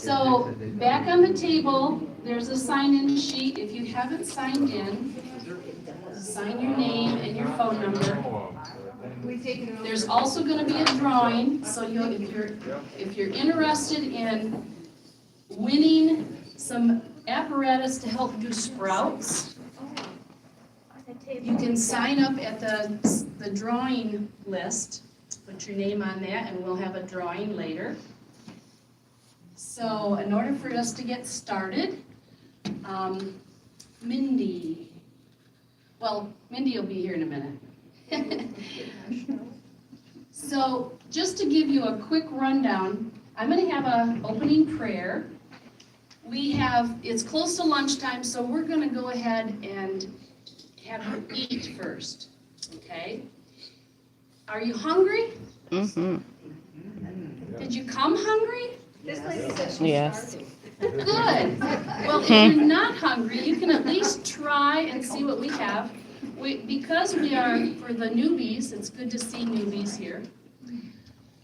So back on the table, there's a sign-in sheet. If you haven't signed in, sign your name and your phone number. There's also going to be a drawing, so if you're interested in winning some apparatus to help do sprouts, you can sign up at the drawing list. Put your name on that, and we'll have a drawing later. So in order for us to get started, Mindy will be here in a minute. So just to give you a quick rundown, I'm going to have an opening prayer. It's close to lunchtime, so we're going to go ahead and have you eat first, okay? Are you hungry? Mm-hmm. Did you come hungry? Yes. Good. Well, if you're not hungry, you can at least try and see what we have. Because we are, for the newbies, it's good to see newbies here.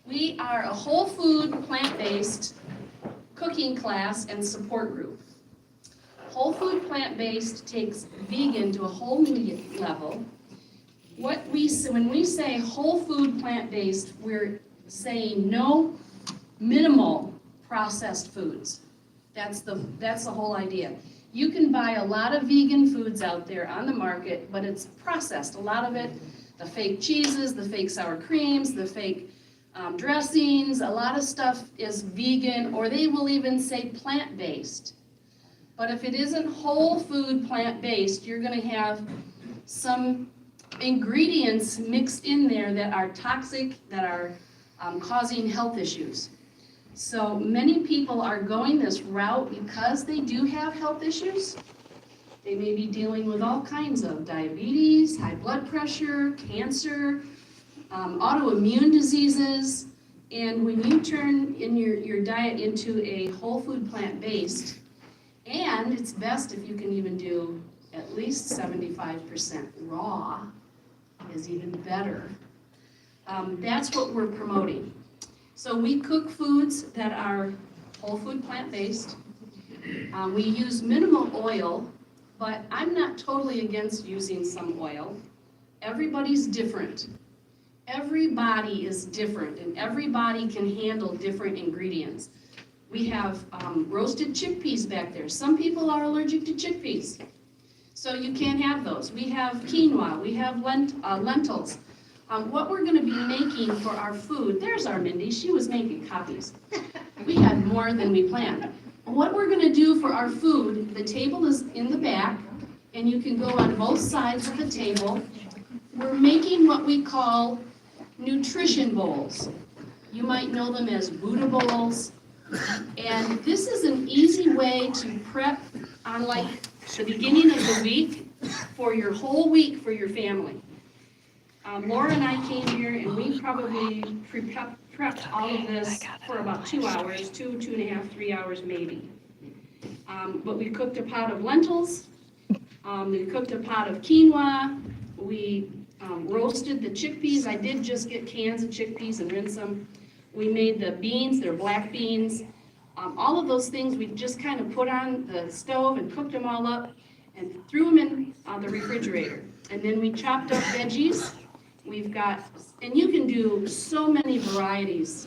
We are a whole food, plant-based cooking class and support group. Whole food, plant-based takes vegan to a whole new level. When we say whole food, plant-based, we're saying no minimal processed foods. That's the whole idea. You can buy a lot of vegan foods out there on the market, but it's processed. A lot of it, the fake cheeses, the fake sour creams, the fake dressings, a lot of stuff is vegan, or they will even say plant-based. But if it isn't whole food, plant-based, you're going to have some ingredients mixed in there that are toxic, that are causing health issues. So many people are going this route because they do have health issues. They may be dealing with all kinds of diabetes, high blood pressure, cancer, autoimmune diseases. And when you turn in your diet into a whole food plant-based, and it's best if you can even do at least 75% raw, is even better. That's what we're promoting. So we cook foods that are whole food plant-based. We use minimal oil, but I'm not totally against using some oil. Everybody's different. Everybody is different, and everybody can handle different ingredients. We have roasted chickpeas back there. Some people are allergic to chickpeas, so you can't have those. We have quinoa, we have lentils. What we're going to be making for our food, there's our Mindy, she was making copies. We had more than we planned. What we're going to do for our food, the table is in the back, and you can go on both sides of the table. We're making what we call nutrition bowls. You might know them as Buddha bowls. And this is an easy way to prep on like the beginning of the week for your whole week for your family. Laura and I came here and we probably prepped all of this for about 2 hours, 2.5, 3 hours maybe. But we cooked a pot of lentils, we cooked a pot of quinoa, we roasted the chickpeas. I did just get cans of chickpeas and rinse them. We made the beans, they're black beans. All of those things we just kind of put on the stove and cooked them all up and threw them in the refrigerator. And then we chopped up veggies. We've got, and you can do so many varieties,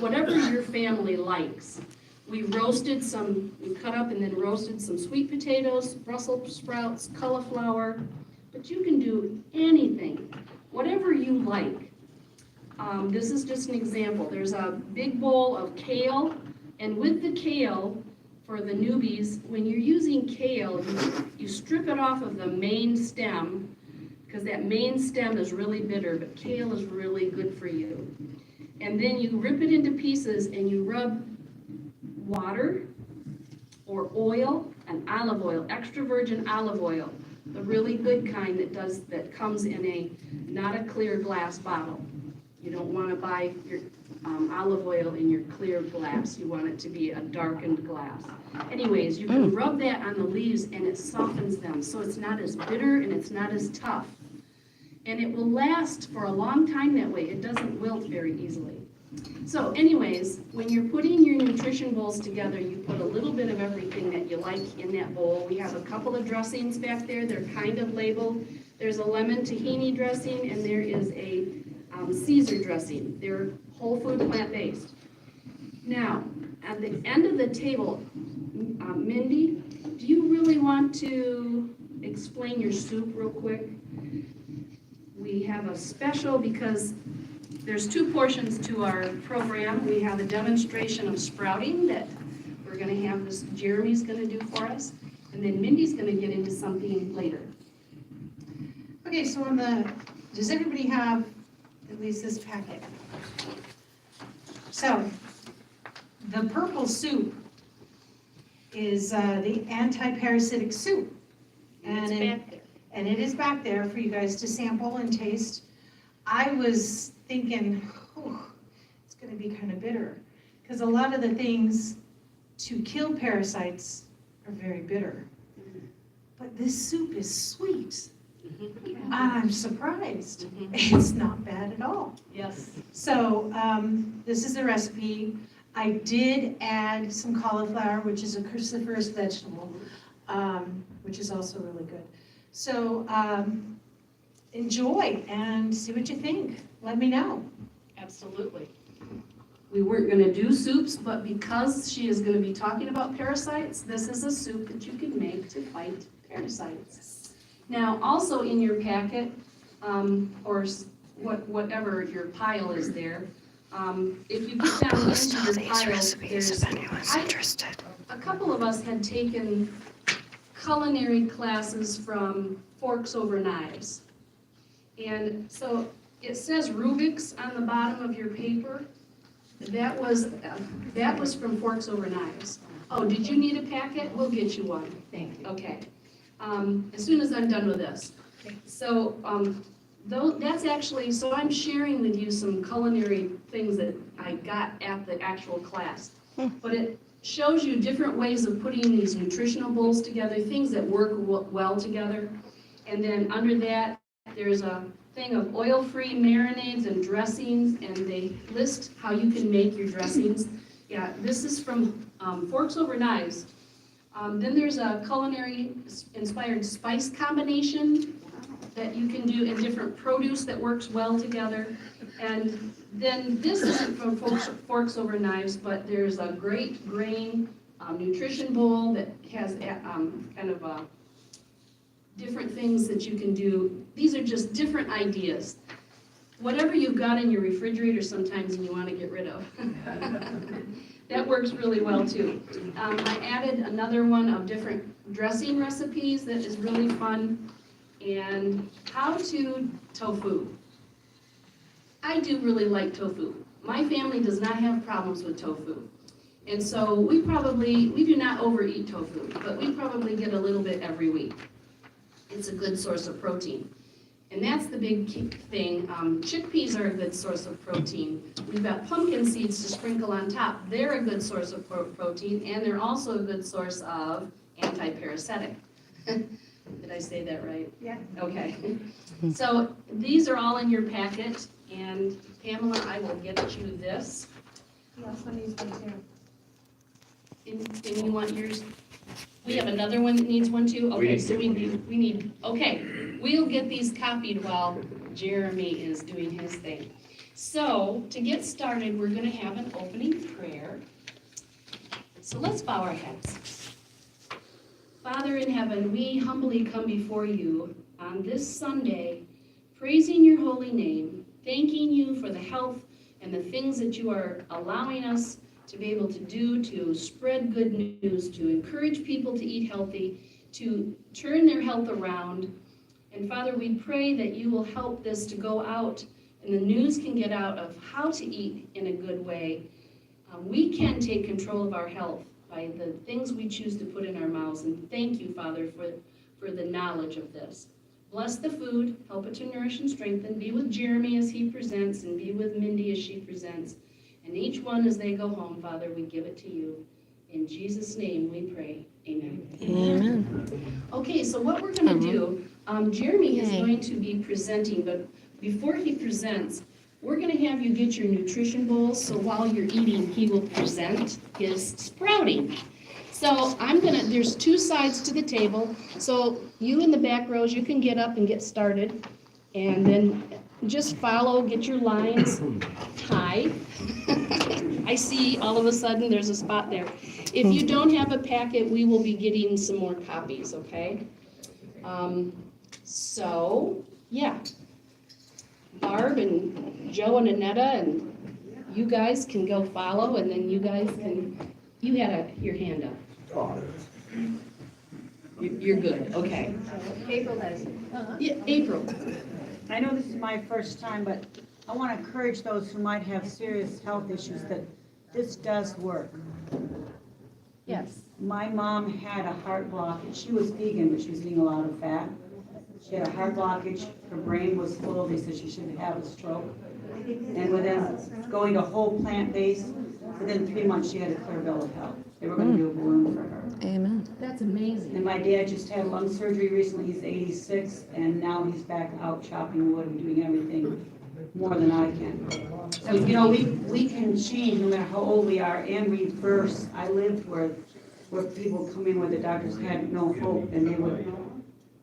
whatever your family likes. We roasted some, we cut up and then roasted some sweet potatoes, Brussels sprouts, cauliflower, but you can do anything, whatever you like. This is just an example. There's a big bowl of kale, and with the kale, for the newbies, when you're using kale, you strip it off of the main stem, because that main stem is really bitter, but kale is really good for you. And then you rip it into pieces and you rub water or oil, and olive oil, extra virgin olive oil, the really good kind that comes in not a clear glass bottle. You don't want to buy your olive oil in your clear glass. You want it to be a darkened glass. Anyways, you can rub that on the leaves and it softens them, so it's not as bitter and it's not as tough. And it will last for a long time that way. It doesn't wilt very easily. So anyways, when you're putting your nutrition bowls together, you put a little bit of everything that you like in that bowl. We have a couple of dressings back there. They're kind of labeled. There's a lemon tahini dressing, and there is a Caesar dressing. They're whole food, plant-based. Now, at the end of the table, Mindy, do you really want to explain your soup real quick? We have a special because there's 2 portions to our program. We have a demonstration of sprouting that we're going to have this, Jeremy's going to do for us, and then Mindy's going to get into something later. Okay, so does everybody have at least this packet? So, the purple soup is the anti-parasitic soup. And it's back there. And it is back there for you guys to sample and taste. I was thinking, it's gonna be kind of bitter, because a lot of the things to kill parasites are very bitter. But this soup is sweet. I'm surprised. It's not bad at all. Yes. So this is the recipe. I did add some cauliflower, which is a cruciferous vegetable, which is also really good. So enjoy and see what you think. Let me know. Absolutely. We weren't going to do soups, but because she is going to be talking about parasites, this is a soup that you can make to fight parasites. Now, also in your packet, or whatever your pile is there, if you get down into your pile, there's, a couple of us had taken culinary classes from Forks Over Knives. And so it says Rubik's on the bottom of your paper. That was from Forks Over Knives. Oh, did you need a packet? We'll get you one. Thank you. Okay. As soon as I'm done with this. So that's actually, so I'm sharing with you some culinary things that I got at the actual class. But it shows you different ways of putting these nutritional bowls together, things that work well together. And then under that, there's a thing of oil-free marinades and dressings, and they list how you can make your dressings. Yeah, this is from Forks Over Knives. Then there's a culinary-inspired spice combination that you can do in different produce that works well together. And then this isn't from Forks Over Knives, but there's a great grain nutrition bowl that has kind of different things that you can do. These are just different ideas. Whatever you've got in your refrigerator sometimes and you want to get rid of. That works really well too. I added another one of different dressing recipes that is really fun. And how to tofu. I do really like tofu. My family does not have problems with tofu. And so we do not overeat tofu, but we probably get a little bit every week. It's a good source of protein. And that's the big thing. Chickpeas are a good source of protein. We've got pumpkin seeds to sprinkle on top. They're a good source of protein, and they're also a good source of anti-parasitic. Did I say that right? Yeah. Okay. So these are all in your packet, and Pamela, I will get you this. He also needs one too. And you want yours? We have another one that needs one too? Okay, so we need, okay. We'll get these copied while Jeremy is doing his thing. So, to get started, we're going to have an opening prayer. So let's bow our heads. Father in heaven, we humbly come before you on this Sunday, praising your holy name, thanking you for the health and the things that you are allowing us to be able to do to spread good news, to encourage people to eat healthy, to turn their health around. And Father, we pray that you will help this to go out and the news can get out of how to eat in a good way. We can take control of our health by the things we choose to put in our mouths. And thank you, Father, for the knowledge of this. Bless the food, help it to nourish and strengthen. Be with Jeremy as he presents, and be with Mindy as she presents. And each one as they go home, Father, we give it to you. In Jesus' name we pray. Amen. Amen. Okay, so what we're going to do, Jeremy is going to be presenting, but before he presents, we're gonna have you get your nutrition bowls, so while you're eating, he will present his sprouting. So there's two sides to the table, so you in the back rows, you can get up and get started, and then just follow, get your lines tied. I see all of a sudden there's a spot there. If you don't have a packet, we will be getting some more copies, okay? So, yeah. Barb and Joe and Annetta and you guys can go follow, and then you guys can, you had your hand up. You're good, okay. April has. Yeah, April. I know this is my first time, but I want to encourage those who might have serious health issues that this does work. Yes. My mom had a heart blockage. She was vegan, but she was eating a lot of fat. She had a heart blockage. Her brain was full. They said she should have a stroke. And within going to whole plant-based, within 3 months, she had a clear bill of health. They were going to do a balloon for her. Amen. That's amazing. And my dad just had lung surgery recently. He's 86, and now he's back out chopping wood and doing everything more than I can. So, you know, we can change no matter how old we are and reverse. I lived where people come in where the doctors had no hope, and it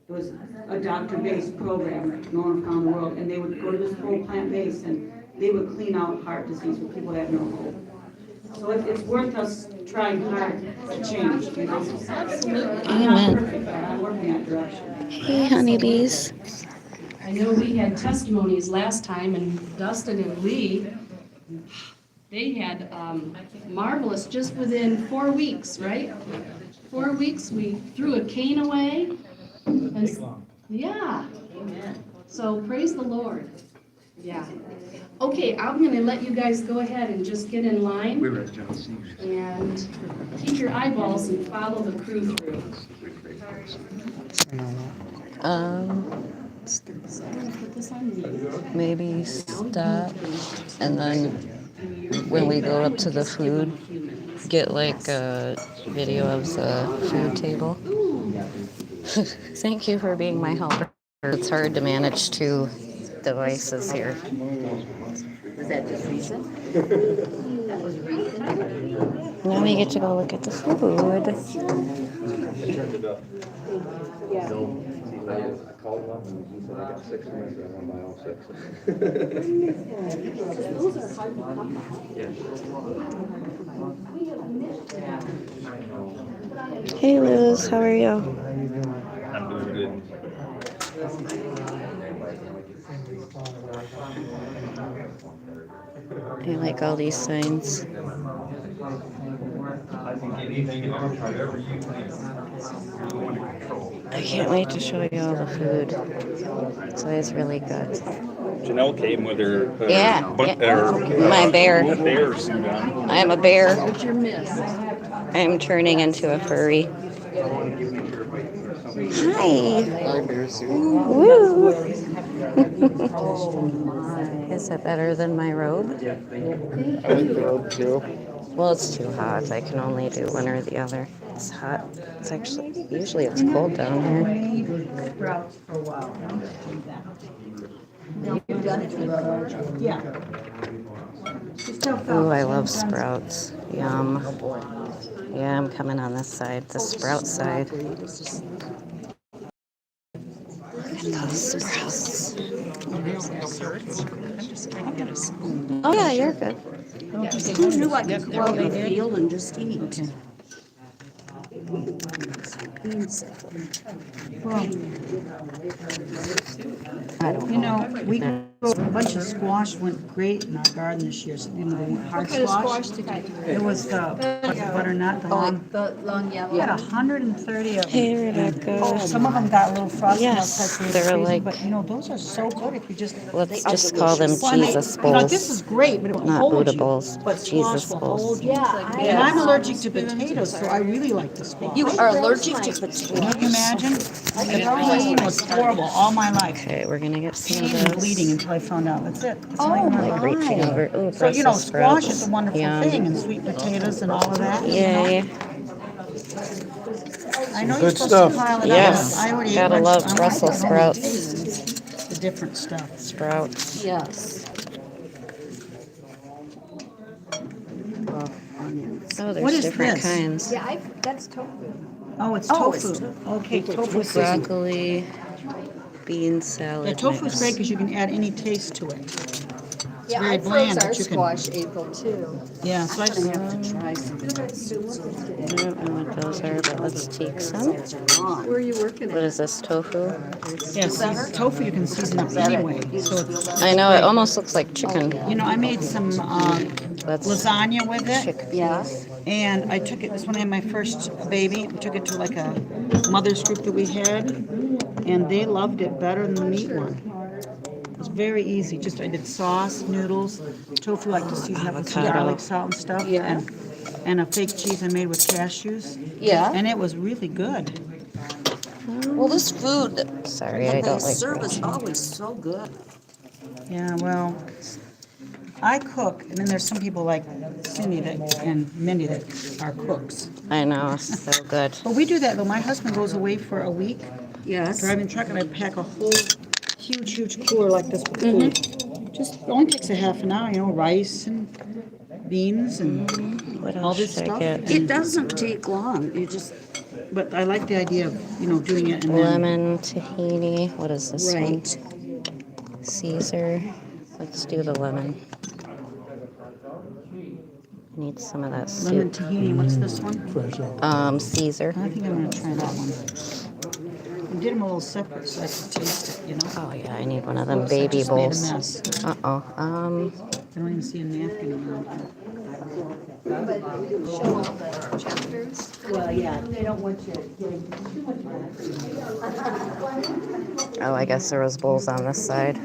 was a doctor-based program, no one around the world, and they would go to this whole plant-based, and they would clean out heart disease where people had no hope. So it's worth us trying hard to change, you know? Absolutely. I'm not Amen. perfect, but I'm working that direction. Hey, honeybees. I know we had testimonies last time, and Dustin and Lee, they had marvelous just within 4 weeks, right? 4 weeks, we threw a cane away. And, yeah. So praise the Lord. Yeah. Okay, I'm going to let you guys go ahead and just get in line and keep your eyeballs and follow the crew through. Put this on mute. Maybe stop, and then when we go up to the food, get like a video of the food table. Thank you for being my helper. It's hard to manage 2 devices here. Was that just recent? That was recent. Now we get to go look at the food. Yeah. I called him up and he said, I got 6 minutes, I want to buy all 6. Hey Luz, how are you? I'm doing good. I like all these signs. I can't wait to show you all the food. It's always really good. Janelle came with her, Yeah, my bear. bear suit on. I am a bear. What's your miss? I am turning into a furry. Hi. Woo. Is that better than my robe? I like the robe too. Well, it's too hot. I can only do one or the other. It's hot. It's actually, usually it's cold down here. Sprouts for a while. You've done it before. Yeah. Ooh, I love sprouts. Yum. Yeah, I'm coming on this side, the sprout side. Look at those sprouts. Oh yeah, you're good. Who knew I could go out in the field and just eat? You know, we grew a bunch of squash went great in our garden this year. So, you know, the hard squash. It was the butternut, the long. The long yellow. We had 130 of them. Hey, Rebecca. Some of them got a little frosty Yes, outside, so they're it's crazy, like- but you know, those are so good if you just. Let's just call them Well, and Jesus you know, this is bowls. great, but it will Not hold Buddha you. bowls, But Jesus squash will bowls. hold you. Yeah. And I'm allergic to potatoes, so I really like the squash. You are allergic to potatoes. Can you imagine? The pain was horrible all my life. Okay, we're gonna get some of Pain and those. bleeding until I found out. That's it. That's all I Like remember. reaching over. Ooh, So, you know, Brussels squash sprouts. is a wonderful Yum. thing, and sweet potatoes and all of that. you know. Yay. I know you're Good supposed stuff. to pile it Yes, up. I already ate gotta lunch. love I'm like, Brussels I don't sprouts. taste The different stuff. Sprouts. Yes. Oh, What there's is different this? kinds. Yeah, that's tofu. Oh, it's Oh, tofu. it's Okay, tofu is good. Broccoli, bean Yeah, salad tofu is mix. great because you can add any taste to it. Yeah, very I froze bland, our but you can- squash April too. Yeah, so I I'm gonna have to try some of those. I don't know what those are, but let's take some. Where are you working What at? is this, tofu? yes, tofu you can season up anyway. So it's, I know, it almost looks like chicken. you know, I made some That's lasagna with it. chickpeas. Yeah. And I took it, this when I had my first baby, we took it to like a mother's group that we had, and they loved it better than the meat one. It was very easy, just I did sauce, noodles, tofu I like to season up with some Avocado. garlic, salt and stuff, Yeah. and a fake cheese I made with cashews, Yeah. and it was really good. Well, this food, Sorry, I they don't like serve red is cheese. always so good. Yeah, well, I cook, and then there's some people like Cindy and Mindy that are cooks. I know, so good. But we do that though, my husband goes away for a week, Yes. driving truck, and I pack a whole huge cooler like this with food. Just it only takes a half an hour, you know, rice and beans and What all else this should I stuff. get? It doesn't take long. You just, But I like the idea of, you know, doing it and then, Lemon, tahini, what is this one? right. Caesar. Let's do the lemon. Need some of that lemon soup. tahini. What's this one? Caesar. I think I'm gonna try that one. We did them a little separate so I could taste it, you know? Oh yeah, I need one of them Oops, I baby just made a bowls. mess. Uh-oh. I don't even see a napkin around here. Well, yeah, they don't want you getting too much money. Oh, I guess there was bowls on this side.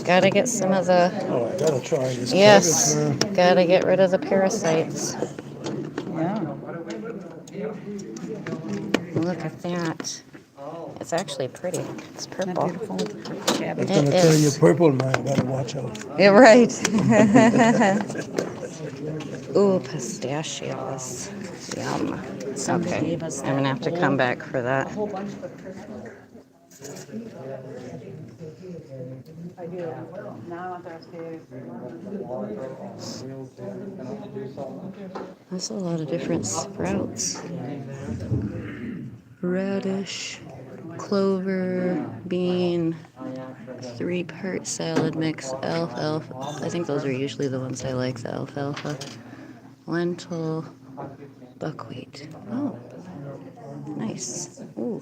Gotta get some of the, Oh, I gotta try this. yes, cabbage, gotta get rid of the parasites. Yeah. Look at that. It's actually pretty. It's Isn't that purple. beautiful with the cabbage? I'm It gonna tell you, is. purple man, gotta watch out. Yeah, right. Ooh, pistachios. Yum. Somebody Okay, gave us I'm gonna have to come back for that. whole bunch for Christmas. I do. Now I'm thirsty. That's a lot of different sprouts. Radish, clover, bean, 3-part salad mix, alfalfa. I think those are usually the ones I like, the alfalfa. Lentil, buckwheat. Oh, nice. Ooh.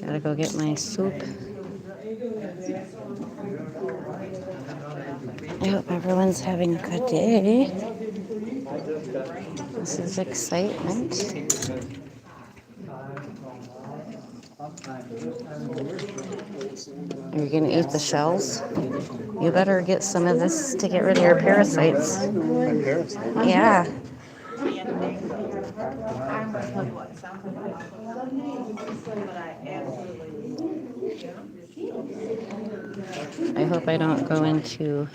Gotta go get my soup. I hope everyone's having a good day. This is excitement. You're gonna eat the shells? You better get some of this to get rid of your parasites. Yeah. I hope I don't go into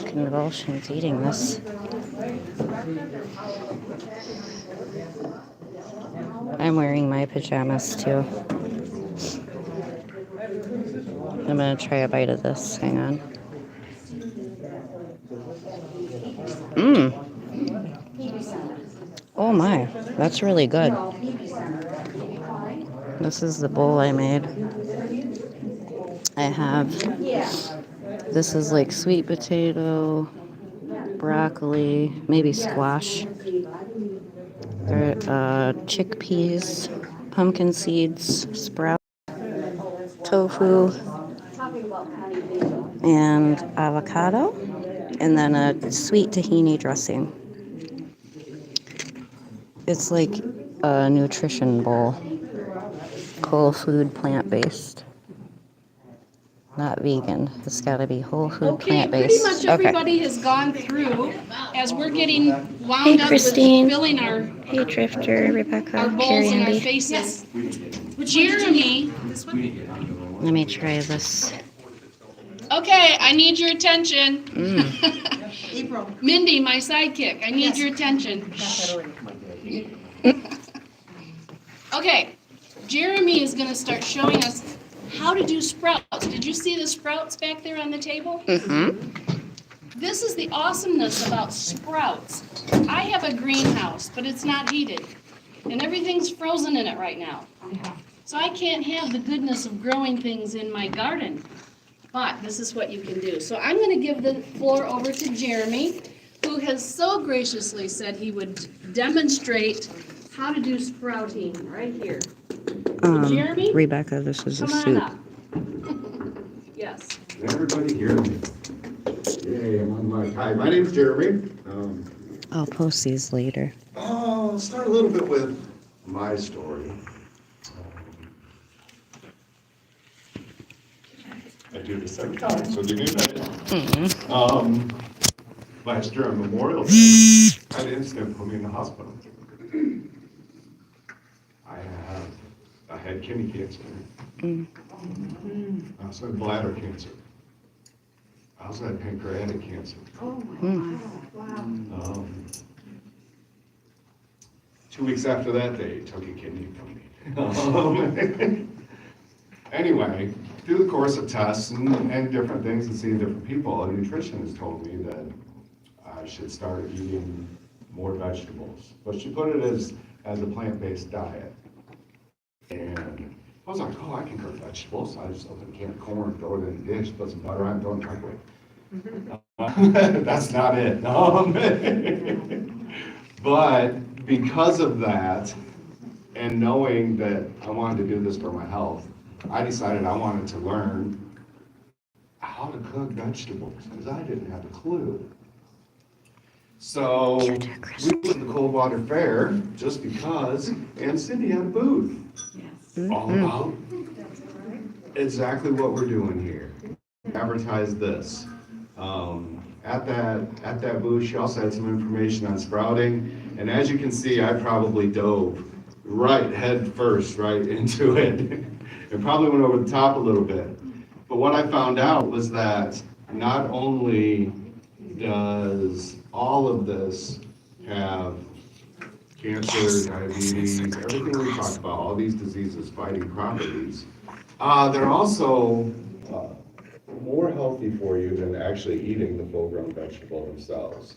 convulsions eating this. I'm wearing my pajamas too. I'm gonna try a bite of this. Hang on. Mmm. Oh my, that's really good. This is the bowl I made. I have, this is like sweet potato, broccoli, maybe squash, chickpeas, pumpkin seeds, sprout, tofu, and avocado, and then a sweet tahini dressing. It's like a nutrition bowl, whole food, plant-based. Not vegan. It's got to be whole food, Okay, plant-based. pretty much everybody has gone through as we're getting wound Hey, up with Christine. filling our Hey, Drifter, Rebecca, our bowls Carrie, and our Andy. faces. Jeremy, Let me try this. okay, I need your attention. April. Mindy, my sidekick, I need your attention. Okay, Jeremy is gonna start showing us how to do sprouts. Did you see the sprouts back there on the table? This is the awesomeness about sprouts. I have a greenhouse, but it's not heated, and everything's frozen in it right now. So I can't have the goodness of growing things in my garden, but this is what you can do. So I'm going to give the floor over to Jeremy, who has so graciously said he would demonstrate how to do sprouting right here. Jeremy? Rebecca, this is a Come on soup. up. Yes. Can everybody hear me? Yay, I'm on mic. Hi, my name's Jeremy. I'll post these later. I'll start a little bit with my story. I do this every time, so give me a minute. Last year on Memorial Day, I had an incident put me in the hospital. I had kidney cancer. I also had bladder cancer. I also had pancreatic cancer. Oh, my wow. 2 weeks after that, they took a kidney from me. Anyway, through the course of tests and different things and seeing different people, a nutritionist told me that I should start eating more vegetables. But she put it as a plant-based diet. And I was like, oh, I can cook vegetables. I just open a can of corn, throw it in a dish, put some butter on it, throw it in the microwave. That's not it. But because of that, and knowing that I wanted to do this for my health, I decided I wanted to learn how to cook vegetables, because I didn't have a clue. So we went to the Coldwater Fair just because, and Cindy had a booth. All about exactly what we're doing here. Advertise this. At that booth, she also had some information on sprouting, and as you can see, I probably dove head first into it, and probably went over the top a little bit. But what I found out was that not only does all of this have cancer, diabetes, everything we talked about, all these diseases, fighting properties, they're also more healthy for you than actually eating the full-grown vegetable themselves.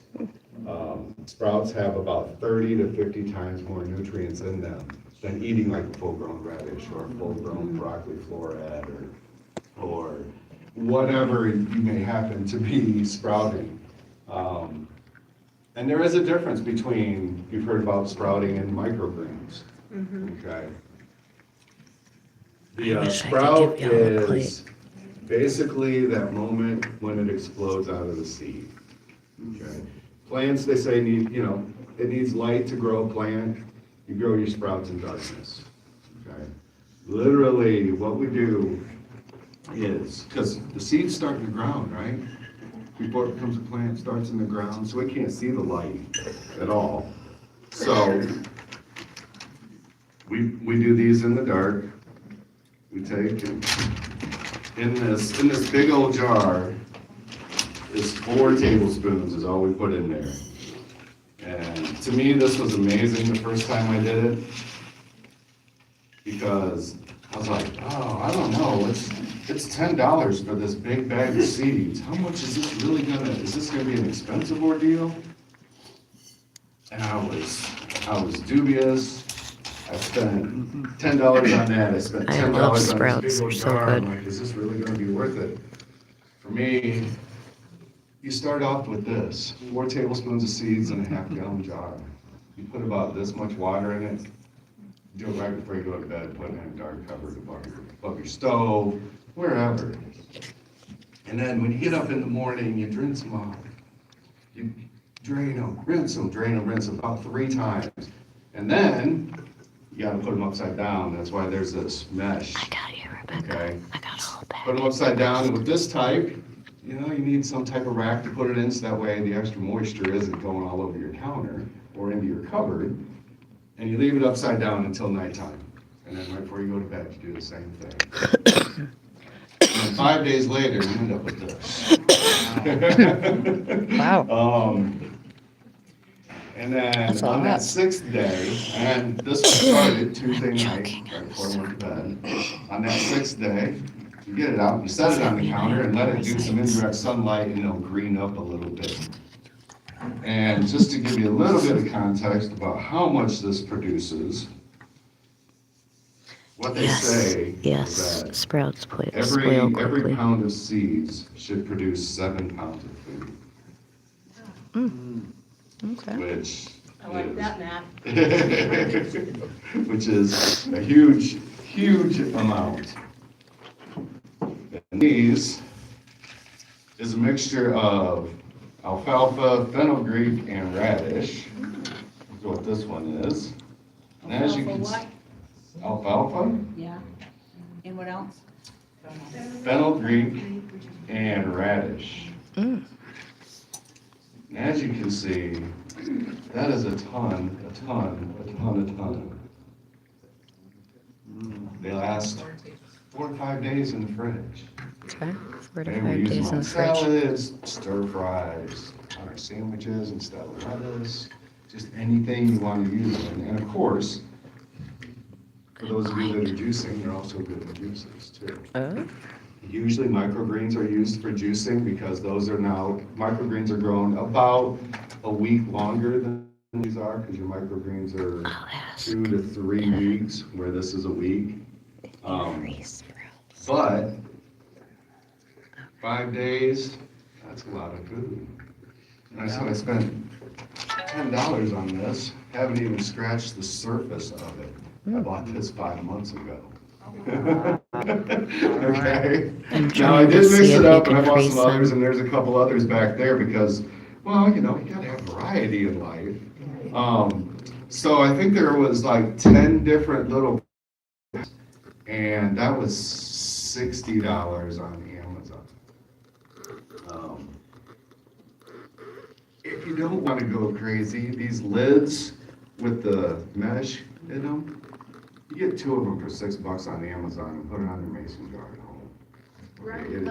Sprouts have about 30 to 50 times more nutrients in them than eating like a full-grown radish or a full-grown broccoli floret or whatever you may happen to be sprouting. And there is a difference between, you've heard about sprouting and microgreens, okay? The sprout is basically that moment when it explodes out of the seed, okay? Plants, they say, it needs light to grow a plant. You grow your sprouts in darkness, okay? Literally, what we do is, because the seeds start in the ground, right? Before it becomes a plant, it starts in the ground, so it can't see the light at all. So we do these in the dark. We take and in this big old jar is 4 tablespoons is all we put in there. And to me, this was amazing the first time I did it, because I was like, oh, I don't know, it's $10 for this big bag of seeds. How much is this really is this gonna be an expensive ordeal? And I was dubious. I spent $10 on that. I spent $10 love on sprouts. this big old They're so jar. good. I'm like, is this really gonna be worth it? For me, you start off with this, 4 tablespoons of seeds in a half-gallon jar. You put about this much water in it. Do it right before you go to bed, put it in a dark cupboard above your stove, wherever. And then when you get up in the morning, you rinse them off. You drain them, rinse them about 3 times. And then you gotta put them upside down. That's why there's this mesh. I got you, Rebecca. Okay? I got a whole bag. Put them upside down, and with this type, you need some type of rack to put it in so that way the extra moisture isn't going all over your counter or into your cupboard. And you leave it upside down until nighttime. And then right before you go to bed, you do the same thing. And then 5 days later, you end up with this. Wow. And then That's a on that lot. 6th day, and this was started Tuesday night, right before I went to bed. On that 6th day, you get it out, you set it on the counter and let it do some indirect sunlight and it'll green up a little bit. And just to give you a little bit of context about how much this produces, what they say Yes. is that Sprouts spoil every quickly. pound of seeds should produce 7 pounds of food, Okay. which I like is- that math. which is a huge, huge amount. And these is a mixture of alfalfa, fenugreek, and radish. Is what this one is. And as you can see, alfalfa, Yeah. And what else? fenugreek, and radish. Mm. And as you can see, that is a ton. They last 4 to 5 days in the fridge. Okay. 4 to And we 5 use days them in on the fridge. salads, stir fries, on our sandwiches instead of lettuce, just anything you want to use them. And of course, for those of you that are juicing, they're also good in juices too. Oh. Usually microgreens are used for juicing because microgreens are grown about a week longer than these are, because your microgreens are 2 to 3 weeks, where this is a week. But 5 days, that's a lot of food. And I said I spent $10 on this, haven't even scratched the surface of it. I bought this 5 months ago. Okay. I'm Now I trying to did mix see if it you up and I can bought freeze some others, some. and there's a couple others back there because, well, you gotta have variety in life. So I think there was like 10 different little, and that was $60 on Amazon. If you don't want to go crazy, these lids with the mesh in them, you get 2 of them for $6 on Amazon and put it on your mason jar at home. Okay, it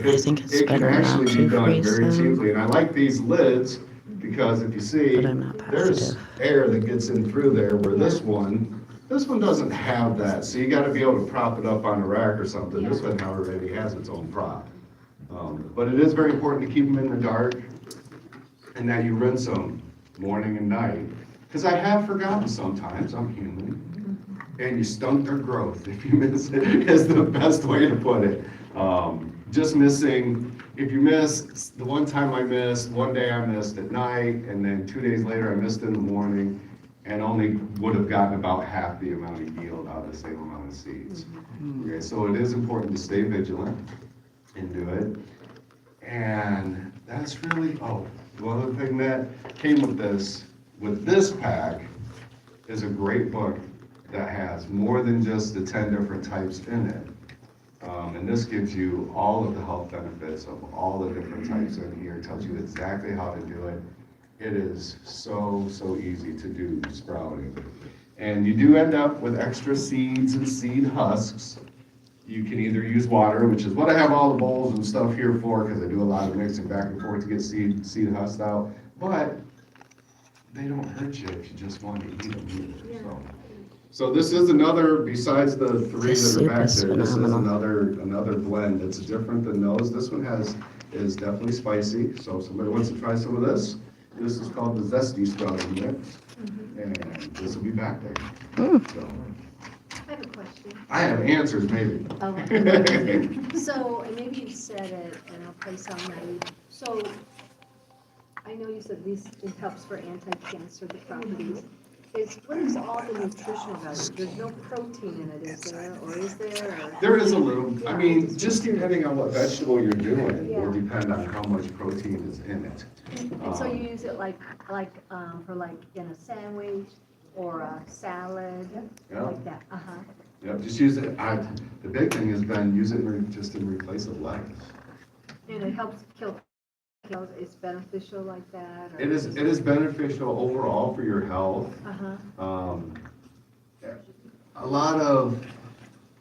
is. I think it's It can better not actually to be done freeze very them. cheaply, and I like these lids because if you see, But I'm not there's positive. air that gets in through there, where this one doesn't have that, so you gotta be able to prop it up on a rack or something. This one already has its own prop. But it is very important to keep them in the dark, and that you rinse them morning and night. Because I have forgotten sometimes, I'm human, and you stunt their growth if you miss it, is the best way to put it. Just missing, if you miss, the one time I missed, one day I missed at night, and then 2 days later I missed in the morning, and only would have gotten about half the amount of yield out of the same amount of seeds. Okay, so it is important to stay vigilant and do it. And that's really, the other thing that came with this pack is a great book that has more than just the 10 different types in it. And this gives you all of the health benefits of all the different types in here, tells you exactly how to do it. It is so easy to do sprouting. And you do end up with extra seeds and seed husks. You can either use water, which is what I have all the bowls and stuff here for, because I do a lot of mixing back and forth to get seed husks out. But they don't hurt you if you just want to eat them either. So this is another, besides the 3 This that are soup back is there, this is phenomenal. another blend. It's different than those. This one is definitely spicy. So if somebody wants to try some of this, this is called the Zesty Sprouting Mix. And this will be back there. So, I have a question. I have answers, maybe. Okay. So, and maybe you said it, and I'll play some naive. So, I know you said it helps for anti-cancer, the properties. What is all the nutritional value? There's no protein in it, is there, or is there? Or? There is a little, I mean, just depending on what vegetable you're doing, will Yeah. depend on how much protein is in it. And so you use it for in a sandwich or a salad, Yeah. like that? Yep, just use it, the big thing has been use it just in place of lettuce. And it helps kill. It's beneficial like that? Or It is beneficial overall for your health. Uh-huh. A lot of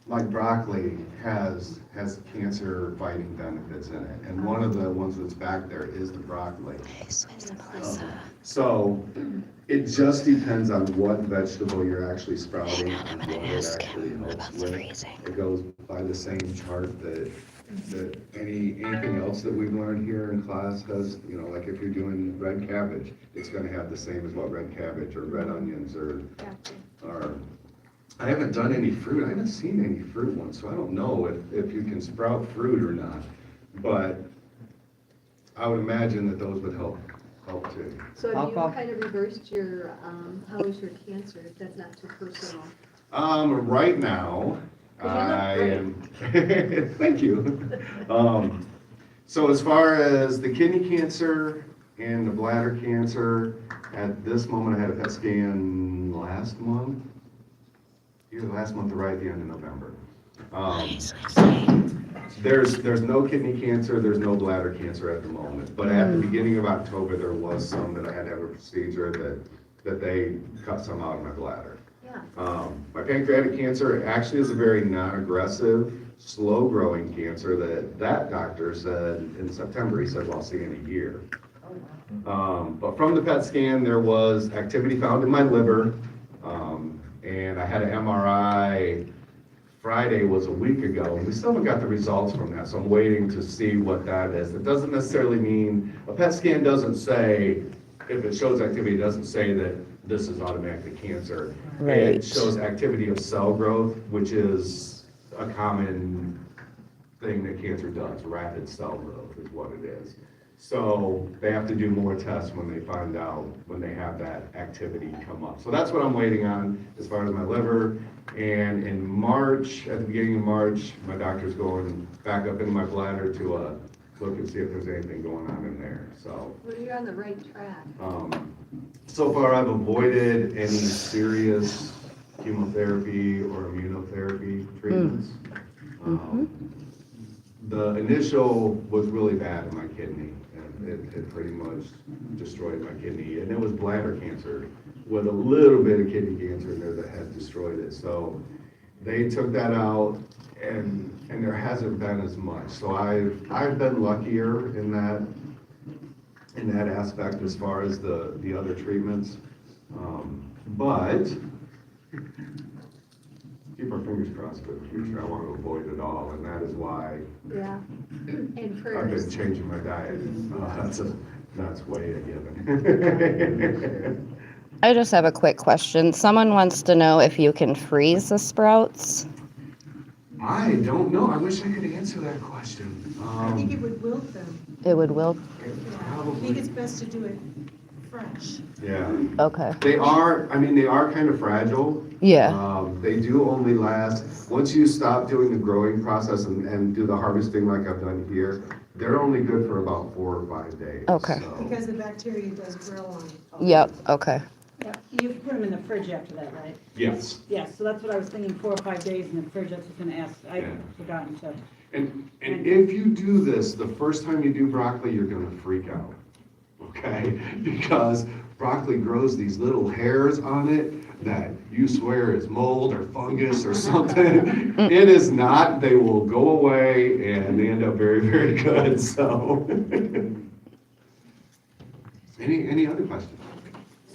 like broccoli has cancer fighting benefits in it. And one of the ones that's back there is the broccoli. So it just depends on what vegetable you're actually sprouting and what it actually helps with. It goes by the same chart that anything else that we've learned here in class has, you know, like if you're doing red cabbage, it's gonna have the same as what red cabbage or red onions or I haven't done any fruit. I haven't seen any fruit ones, so I don't know if you can sprout fruit or not. But I would imagine that those would help too. So have you kind of reversed your, how is your cancer, if that's not too personal? Right now, I am, thank you. So as far as the kidney cancer and the bladder cancer, at this moment, I had a PET scan last month. Either last month or right at the end of November. There's no kidney cancer, there's no bladder cancer at the moment. But at the beginning of October, there was some that I had to have a procedure that they cut some out of my bladder. Yeah. My pancreatic cancer actually is a very non-aggressive, slow-growing cancer that doctor said in September, he said, well, I'll see you in a year. But from the PET scan, there was activity found in my liver. And I had an MRI, Friday was a week ago, and we still haven't got the results from that, so I'm waiting to see what that is. It doesn't necessarily mean, a PET scan doesn't say, if it shows activity, it doesn't say that this is automatically cancer. Right. It shows activity of cell growth, which is a common thing that cancer does, rapid cell growth is what it is. So they have to do more tests when they find out, when they have that activity come up. So that's what I'm waiting on as far as my liver. And in March, at the beginning of March, my doctor's going back up in my bladder to look and see if there's anything going on in there. So Well, you're on the right track. so far I've avoided any serious chemotherapy or immunotherapy treatments. The initial was really bad in my kidney, and it pretty much destroyed my kidney, and it was bladder cancer with a little bit of kidney cancer in there that had destroyed it. So they took that out, and there hasn't been as much. So I've been luckier in that aspect as far as the other treatments, but keep our fingers crossed for the future. I want to avoid it all, and that is why Yeah. And I've prayers. been changing my diet. That's way a given. I just have a quick question. Someone wants to know if you can freeze the sprouts. I don't know. I wish I could answer that question. I think it would wilt them. It would wilt. I think Probably. it's best to do it fresh. Yeah. Okay. They are kind of fragile. Yeah. They do only last, once you stop doing the growing process and do the harvesting like I've done here, they're only good for about 4 or 5 days. Okay. So- Because the bacteria does grow on it. Yep. Okay. Yeah, you put them in the fridge after that, right? Yes. Yeah, so that's what I was thinking, 4 or 5 days in the fridge, that's what I was gonna ask, Yeah. I'd forgotten to. And if you do this, the first time you do broccoli, you're gonna freak out, okay? Because broccoli grows these little hairs on it that you swear is mold or fungus or something. It is not. They will go away and they end up very, very good, so. Any other questions?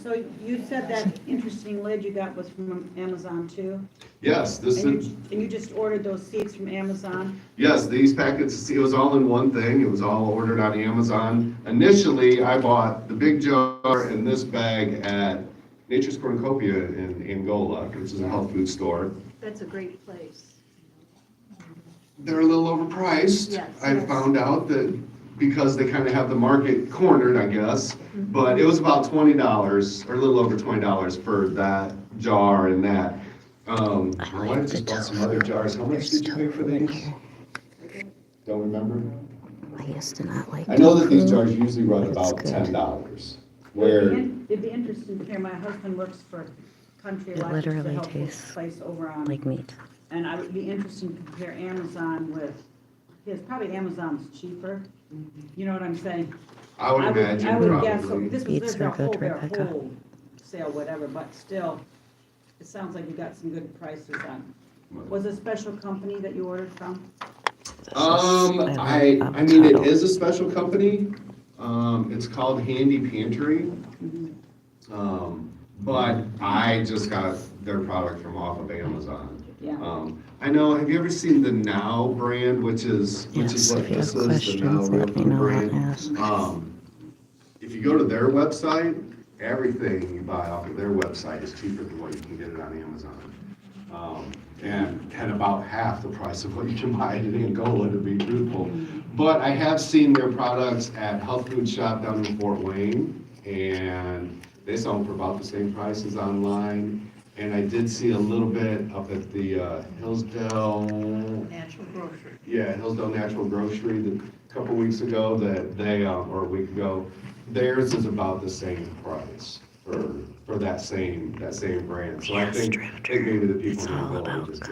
So you said that interesting lid you got was from Amazon too? Yes, this is. And you just ordered those seeds from Amazon? Yes, these packets, it was all in one thing. It was all ordered on Amazon. Initially, I bought the big jar and this bag at Nature's Cornucopia in Angola, which is a health food store. That's a great place. They're a little overpriced. Yes, I yes. found out that because they kind of have the market cornered, I guess. But it was about $20, or a little over $20 for that jar and that. My wife just bought some other jars. How much did you pay for these? Don't remember? I used to not like. I know that these tofu. jars usually run It's about good. $10. Where, It'd be interesting to hear, my husband works for Country It Life, it's a literally health food tastes place over on. like meat. And I would be interested to compare Amazon with, his, probably Amazon's cheaper. You know what I'm saying? I would imagine I would guess, so probably. this was Beets their are good, whole, their Rebecca. whole sale, whatever, but still, it sounds like you got some good prices on Was it a special company that you ordered from? I mean, it is a special company. It's called Handy Pantry. But I just got their product from off of Amazon. Yeah. I know, have you ever seen the Now brand, which is Yes, what if you this have is, the Now questions, let me Realtor know. brand? Ask. If you go to their website, everything you buy off of their website is cheaper than what you can get it on Amazon. And about half the price of what you can buy it in Angola, to be truthful. But I have seen their products at Health Food Shop down in Fort Wayne, and they sell them for about the same price as online. And I did see a little bit up at the Hillsdale. Natural grocery. Yeah, Hillsdale Natural Grocery, a couple weeks ago, that they, or a week ago, theirs is about the same price for that same brand. So I think maybe the people in Angola just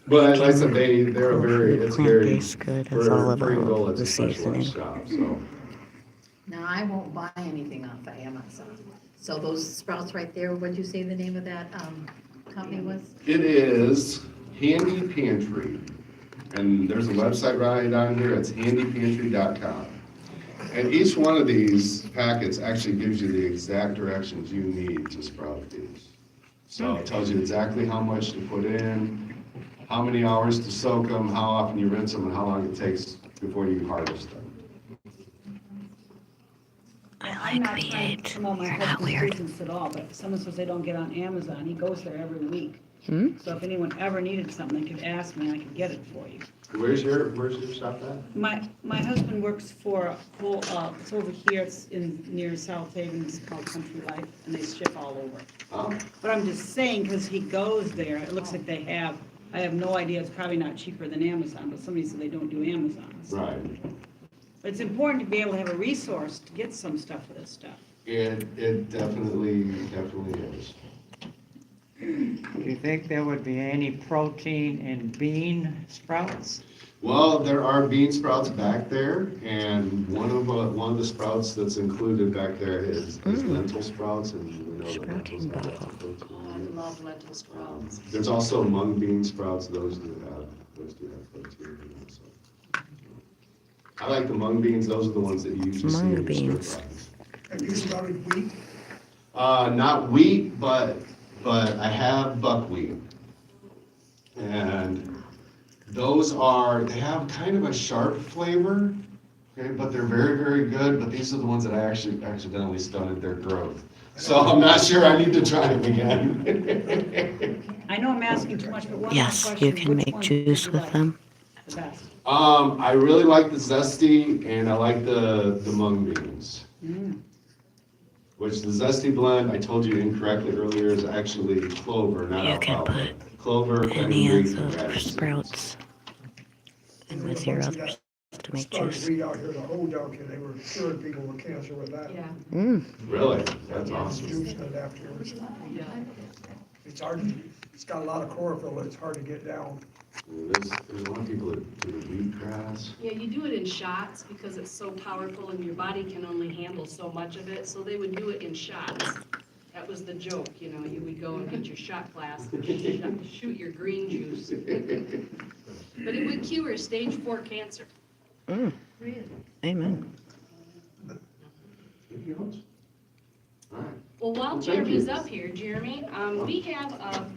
But like I said, they're a very, it's very, good. It's for all about Angola, it's the a specialized seasoning. shop, so. Now, I won't buy anything off of Amazon. So those sprouts right there, what'd you say the name of that company was? It is Handy Pantry, and there's a website right on here, it's handypantry.com. And each one of these packets actually gives you the exact directions you need to sprout these. So it tells you exactly how much to put in, how many hours to soak them, how often you rinse them, and how long it takes before you harvest them. I'm not trying to promote my husband's business at all, but if someone says they don't get on Amazon, he goes there every week. So if anyone ever needed something, they could ask me, and I could get it for you. Where's your shop at? My husband works for a whole, it's over here, it's near South Haven, it's called Country Life, and they ship all over. Oh, But I'm just saying, because he goes there, it looks like they have, I have no idea, it's probably not cheaper than Amazon, but somebody said they don't do Amazon. So. right. But it's important to be able to have a resource to get some stuff for this stuff. It definitely is. Do you think there would be any protein in bean sprouts? Well, there are bean sprouts back there, and one of the sprouts that's included back there is lentil sprouts, and we know that lentils have lots of protein. Oh, I love lentil sprouts. There's also mung bean sprouts, those do have protein in them, so. I like the mung beans, those are the ones that you usually see Mung in beans. stir fries. Have you sprouted wheat? Not wheat, but I have buckwheat. And they have kind of a sharp flavor, okay, but they're very, very good, but these are the ones that I actually accidentally stunted their growth. So I'm not sure I need to try them again. I know I'm asking too much, but one Yes, more you question. can Which make ones do juice you with like them. the best? I really like the zesty, and I like the mung beans. Which the zesty blend, I told you incorrectly earlier, is actually clover, not You can alfalfa. put Clover, any fenugreek, of and those radish seeds. sprouts and with your others to make Started juice. wheat out here, the whole donkey, they were curing people with cancer with that. Yeah. Really? That's awesome. Juice and afterwards. It's hard, it's got a lot of chlorophyll, but it's hard to get down. There's a lot of people that do the wheatgrass. Yeah, you do it in shots because it's so powerful and your body can only handle so much of it, so they would do it in shots. That was the joke, you know, you would go and get your shot glass and shoot your green juice. But it would cure stage 4 cancer. Amen. Anything else? All right. Well, while Thank Jeremy's you. up here, Jeremy, we have a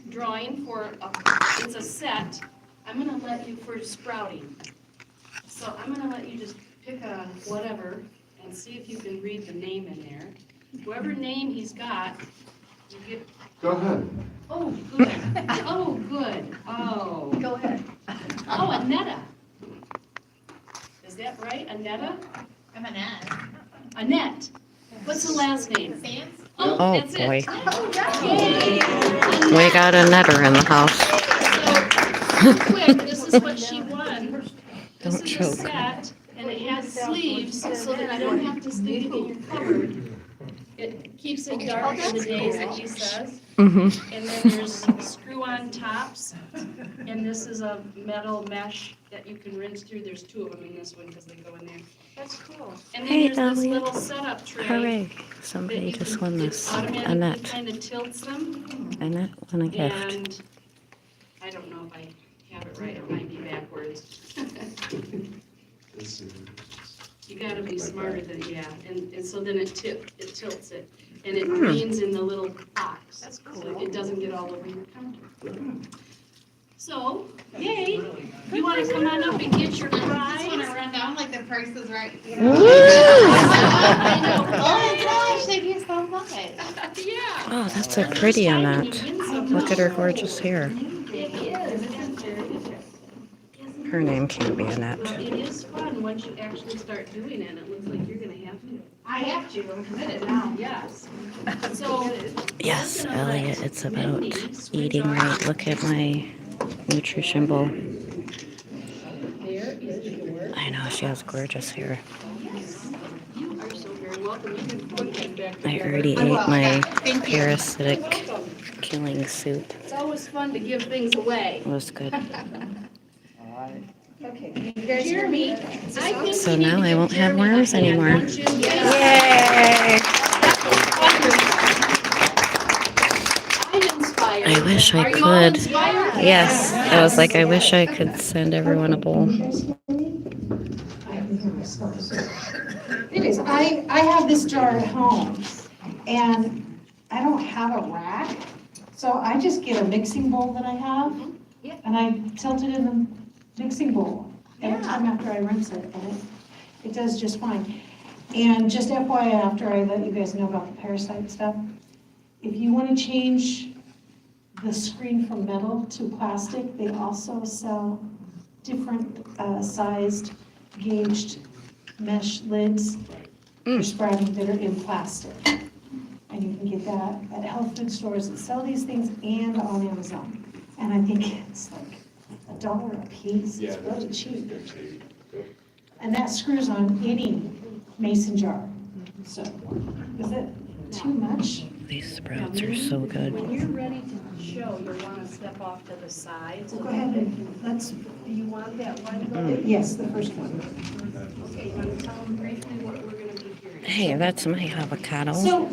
drawing it's a set. I'm gonna let you for sprouting. So I'm gonna let you just pick a whatever and see if you can read the name in there. Whoever name he's got, you get, Go ahead. oh, good. Oh, good. Oh. Go ahead. Oh, Annetta. Is that right, Annetta? I'm Annette. Annette. What's the last name? Sands? Oh, Oh, that's boy. it. We Yay. got a netter in the house. So, real quick, this is what she won. This Don't is a choke. set, and it has sleeves so that you don't have to stick it in your cupboard. It keeps it dark for the days that he says. Mm-hmm. And then there's screw-on tops, and this is a metal mesh that you can rinse through. There's 2 of them in this one because they go in there. That's cool. And Hey, then there's this Elliot. little setup tray. Hooray. that Somebody you just can- won it this. automatically Annette. kind of tilts them. Annette won a gift. And I don't know if I have it right, it might be backwards. You gotta be smarter than, yeah, and so then it tilts it, and it drains in the little box. That's So cool. it doesn't get all over your counter. So, yay, you wanna come on up and get your prize? Just wanna run down like the price is right. I Oh my gosh, thank you so much. Yeah. Oh, that's so pretty, Annette. Look at her gorgeous hair. It is, Her name can't be Annette. But it is fun once you actually start doing it, it looks like you're gonna have to. I have to, I'm committed now. Yes. So. Yes, Elliot, it's about eating right. Look at my nutrition bowl. There is your. I know, she has gorgeous hair. You are so very welcome. You can put that back I together. already ate my parasitic killing soup. It's always fun to give things away. It was good. Okay, you guys hear me? I think So we need now to I give won't have Jeremy a worms hand, anymore. don't you? Yes. I'm inspired. I wish I Are you all could. inspired? Yes, I was like, I wish I could send everyone a bowl. Anyways, I have this jar at home, and I don't have a rack, so I just get a mixing bowl that I have, Yeah. and I tilt it in the mixing bowl every time after I rinse it, and it does just fine. And just FYI, after I let you guys know about the parasite stuff, if you want to change the screen from metal to plastic, they also sell different sized gauged mesh lids for sprouting that are in plastic. And you can get that at health food stores that sell these things and on Amazon. And I think it's like $1 a piece, it's really cheap. And that screws on any mason jar. So, is it too much? These sprouts are so good. When you're ready to show, you'll want to step off to the side. Go ahead and let's, Do you want that one? yes, the first one. Okay, you want to tell them briefly what we're going to be hearing? Hey, that's my avocado. So,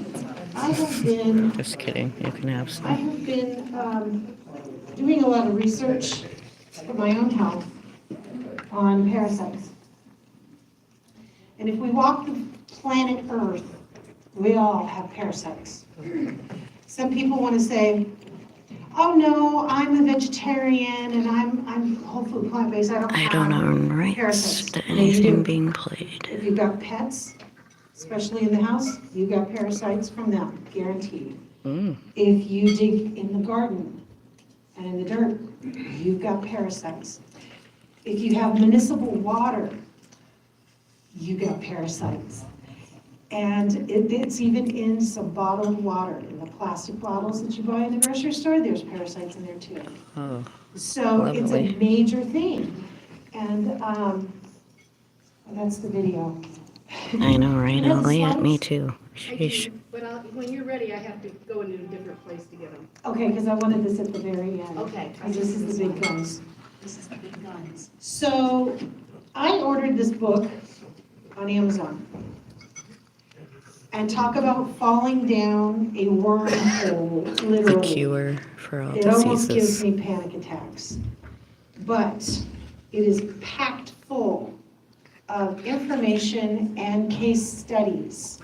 I have been Just kidding, you can have I some. have been doing a lot of research for my own health on parasites. And if we walk the planet Earth, we all have parasites. Some people want to say, oh no, I'm a vegetarian and I'm whole food plant-based, I I don't don't have own rights parasites. to No, you anything do. being played. If you've got pets, especially in the house, you got parasites from them, guaranteed. Mm. If you dig in the garden and in the dirt, you've got parasites. If you have municipal water, you got parasites. And it's even in some bottled water, in the plastic bottles that you buy in the grocery store, there's parasites in there too. Oh, So it's a lovely. major thing. And that's the video. I know, right, You have the Elliot? Me slides? too. I Sheesh. do, but when you're ready, I have to go into a different place to get them. Okay, because I wanted this at the very end. Okay. Because this is the big guns. This is the big guns. So I ordered this book on Amazon. And talk about falling down a wormhole, The literally. cure for all It almost gives diseases. me panic attacks. But it is packed full of information and case studies.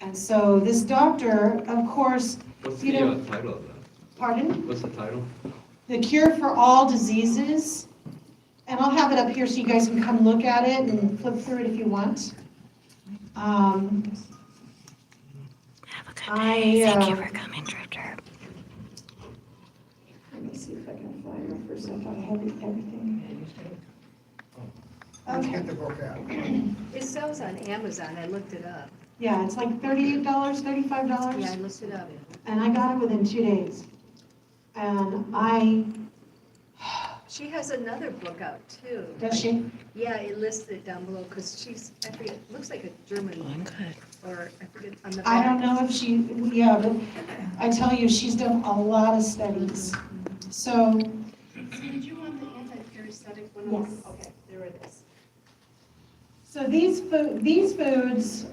And so this doctor, of course, What's you the know, title of that? pardon? What's the title? The Cure for All Diseases. And I'll have it up here so you guys can come look at it and flip through it if you want. Have a good day. Thank you for coming, Trip Trip. Let me see if I can find it first. I thought I had everything. Okay, Get the book out. It sells on Amazon, I looked it up. yeah, it's like $38, $35. Yeah, I looked it up. And I got it within 2 days. And She has another book out too. does she? Yeah, it lists it down below, because she's, I forget, looks like a German, I'm good. or I forget, on the back. I don't know if she, yeah, but I tell you, she's done a lot of studies. So, So did you want the anti-parasite parasitic one? Yes. Okay, there it is. So these foods,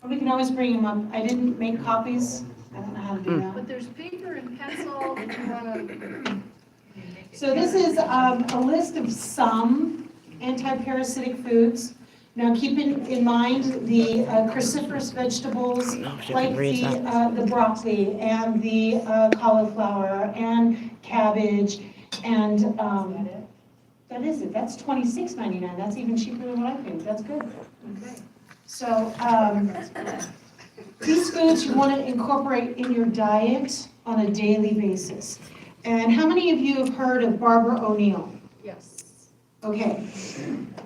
we can always bring them up. I didn't make copies. I don't know how to do that. But there's paper and pencil if you wanna. So this is a list of some anti-parasitic foods. Now keep in mind the cruciferous vegetables like the broccoli and the cauliflower and cabbage and that is it. That's $26.99. That's even cheaper than what I paid. That's good. Okay. So these foods you want to incorporate in your diet on a daily basis. And how many of you have heard of Barbara O'Neill? Yes. Okay.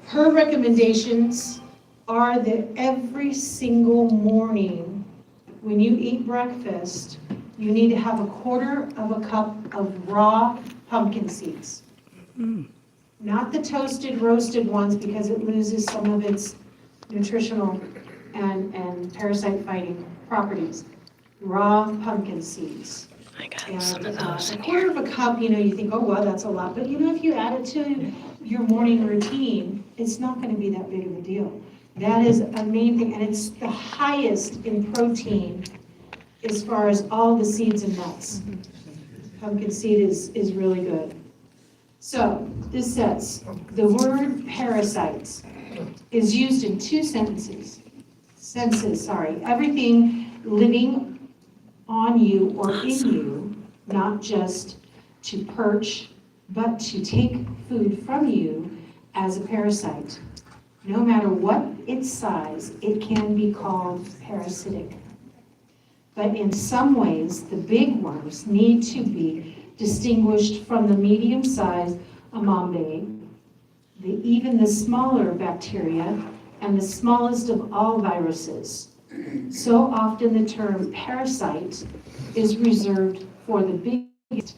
Her recommendations are that every single morning when you eat breakfast, you need to have 1/4 of a cup of raw pumpkin seeds. Not the toasted, roasted ones because it loses some of its nutritional and parasite fighting properties. Raw pumpkin seeds. I got And some of those in 1/4 of a cup, you think, oh, well, that's a lot. But if you add it to your morning routine, it's not going to be that big of a deal. That is a main thing, and it's the highest in protein as far as all the seeds and nuts. Pumpkin seed is really good. So this says, the word parasites is used in 2 senses. Everything living on you or in you, not just to perch, but to take food from you as a parasite. No matter what its size, it can be called parasitic. But in some ways, the big worms need to be distinguished from the medium-sized amambe, even the smaller bacteria, and the smallest of all viruses. So often the term parasite is reserved for the biggest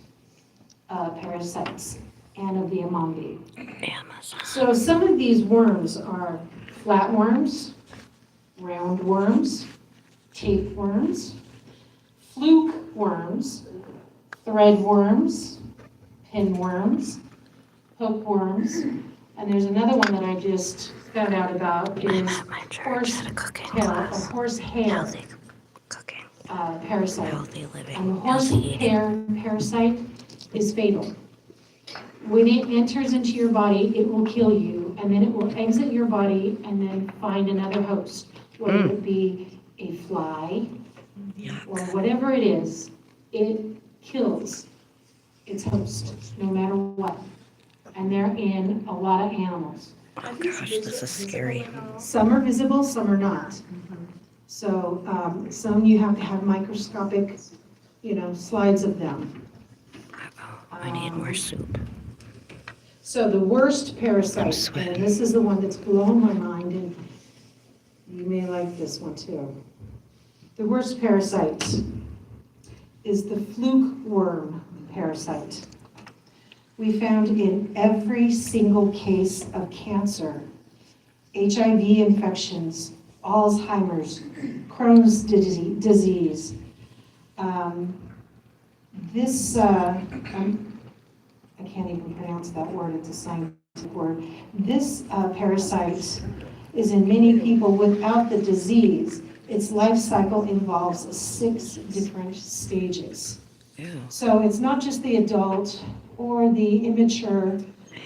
parasites and of the amambe. So some of these worms are flatworms, roundworms, tapeworms, fluke worms, threadworms, pinworms, hookworms, and there's another one that I just found out about is horsehair parasite. And the horsehair parasite is fatal. When it enters into your body, it will kill you, and then it will exit your body and then find another host, whether it be a fly or whatever it is, it kills its host, no matter what. And they're in a lot of animals. Oh gosh, this is scary. Some are visible, some are not. So some you have to have microscopic, slides of them. I need more soup. So the worst parasite, and this is the one that's blown my mind, and you may like this one too. The worst parasite is the fluke worm parasite. We found in every single case of cancer, HIV infections, Alzheimer's, Crohn's disease. I can't even pronounce that word, it's a scientific word. This parasite is in many people without the disease. Its life cycle involves 6 different stages. Ew. So it's not just the adult or the immature,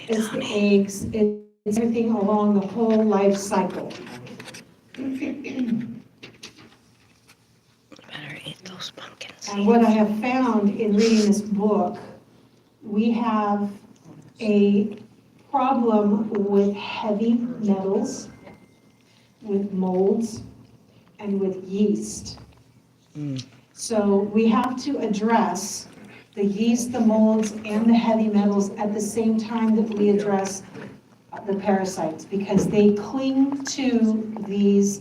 it's the eggs, it's everything along the whole life cycle. Better eat those pumpkins. And what I have found in reading this book, we have a problem with heavy metals, with molds, and with yeast. So we have to address the yeast, the molds, and the heavy metals at the same time that we address the parasites, because they cling to these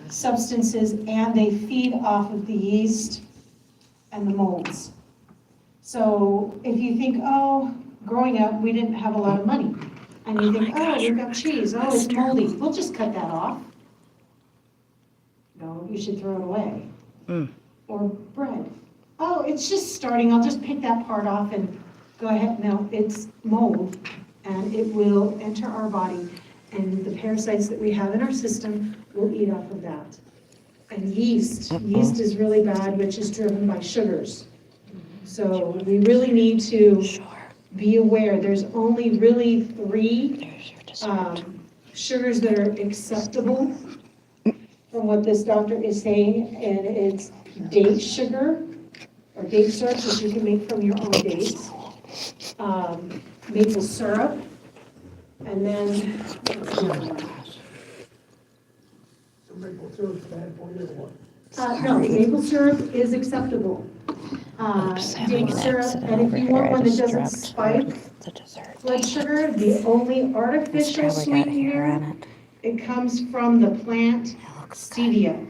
substances and they feed off of the yeast and the molds. So if you think, oh, growing up, we didn't have a lot of money, and you think, oh, we've got cheese, oh, it's moldy, we'll just cut that off. No, you should throw it away. Or bread. Oh, it's just starting, I'll just pick that part off and Go ahead, no, it's mold, and it will enter our body, and the parasites that we have in our system will eat off of that. And yeast is really bad, which is driven by sugars. So we really need to be aware, there's only really 3 sugars that are acceptable from what this doctor is saying, and it's date sugar, or date syrup, which you can make from your own dates, maple syrup, and then, So maple syrup's bad for you or what? no, maple syrup is acceptable. Date syrup, and if you want one that doesn't spike blood sugar, the only artificial sweetener, it comes from the plant stevia.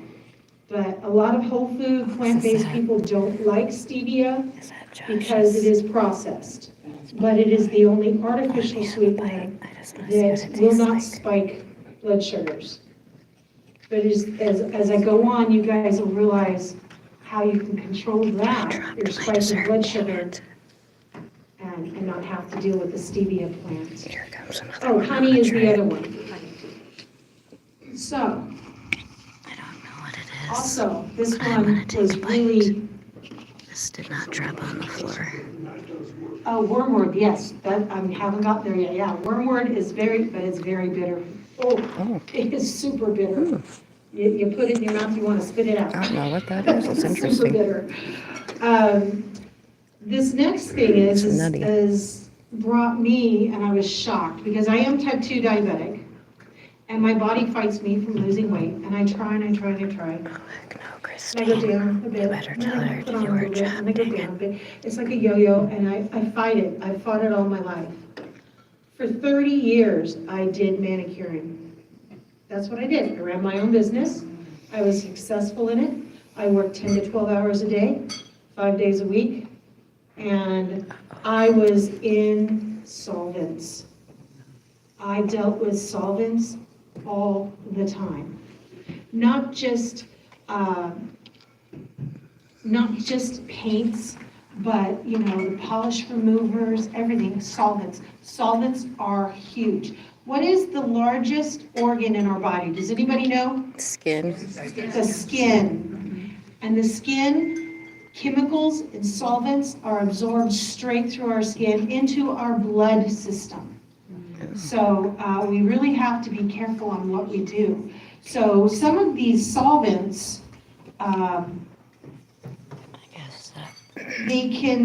But a lot of whole food, plant-based people don't like stevia because it is processed. But it is the only artificial sweetener that will not spike blood sugars. But as I go on, you guys will realize how you can control that, your spike of blood sugar, and not have to deal with the stevia plant. Oh, honey is the other one. So, also, this one was really, This did not drop on the floor. oh, wormwood, yes, that, I haven't got there yet, yeah, wormwood is but it's very bitter. Oh, it is super bitter. You put it in your mouth, you want to spit it out. I don't know what that is. It's Super interesting. bitter. This next thing is brought me, and I was shocked, because I am type 2 diabetic, and my body fights me from losing weight, and I try and I try and I try. No, And I go down a bit, better and tell then her I to put do on a her little bit, and I go job, down a bit. It's like a yo-yo, and I fight it. I've fought it all my life. For 30 years, I did manicuring. That's what I did. I ran my own business. I was successful in it. I worked 10 to 12 hours a day, 5 days a week, and I was in solvents. I dealt with solvents all the time. Not just paints, but, the polish removers, everything, solvents. Solvents are huge. What is the largest organ in our body? Does anybody know? Skin. The skin. And the skin, chemicals and solvents are absorbed straight through our skin into our blood system. So we really have to be careful on what we do. So some of these solvents, they can,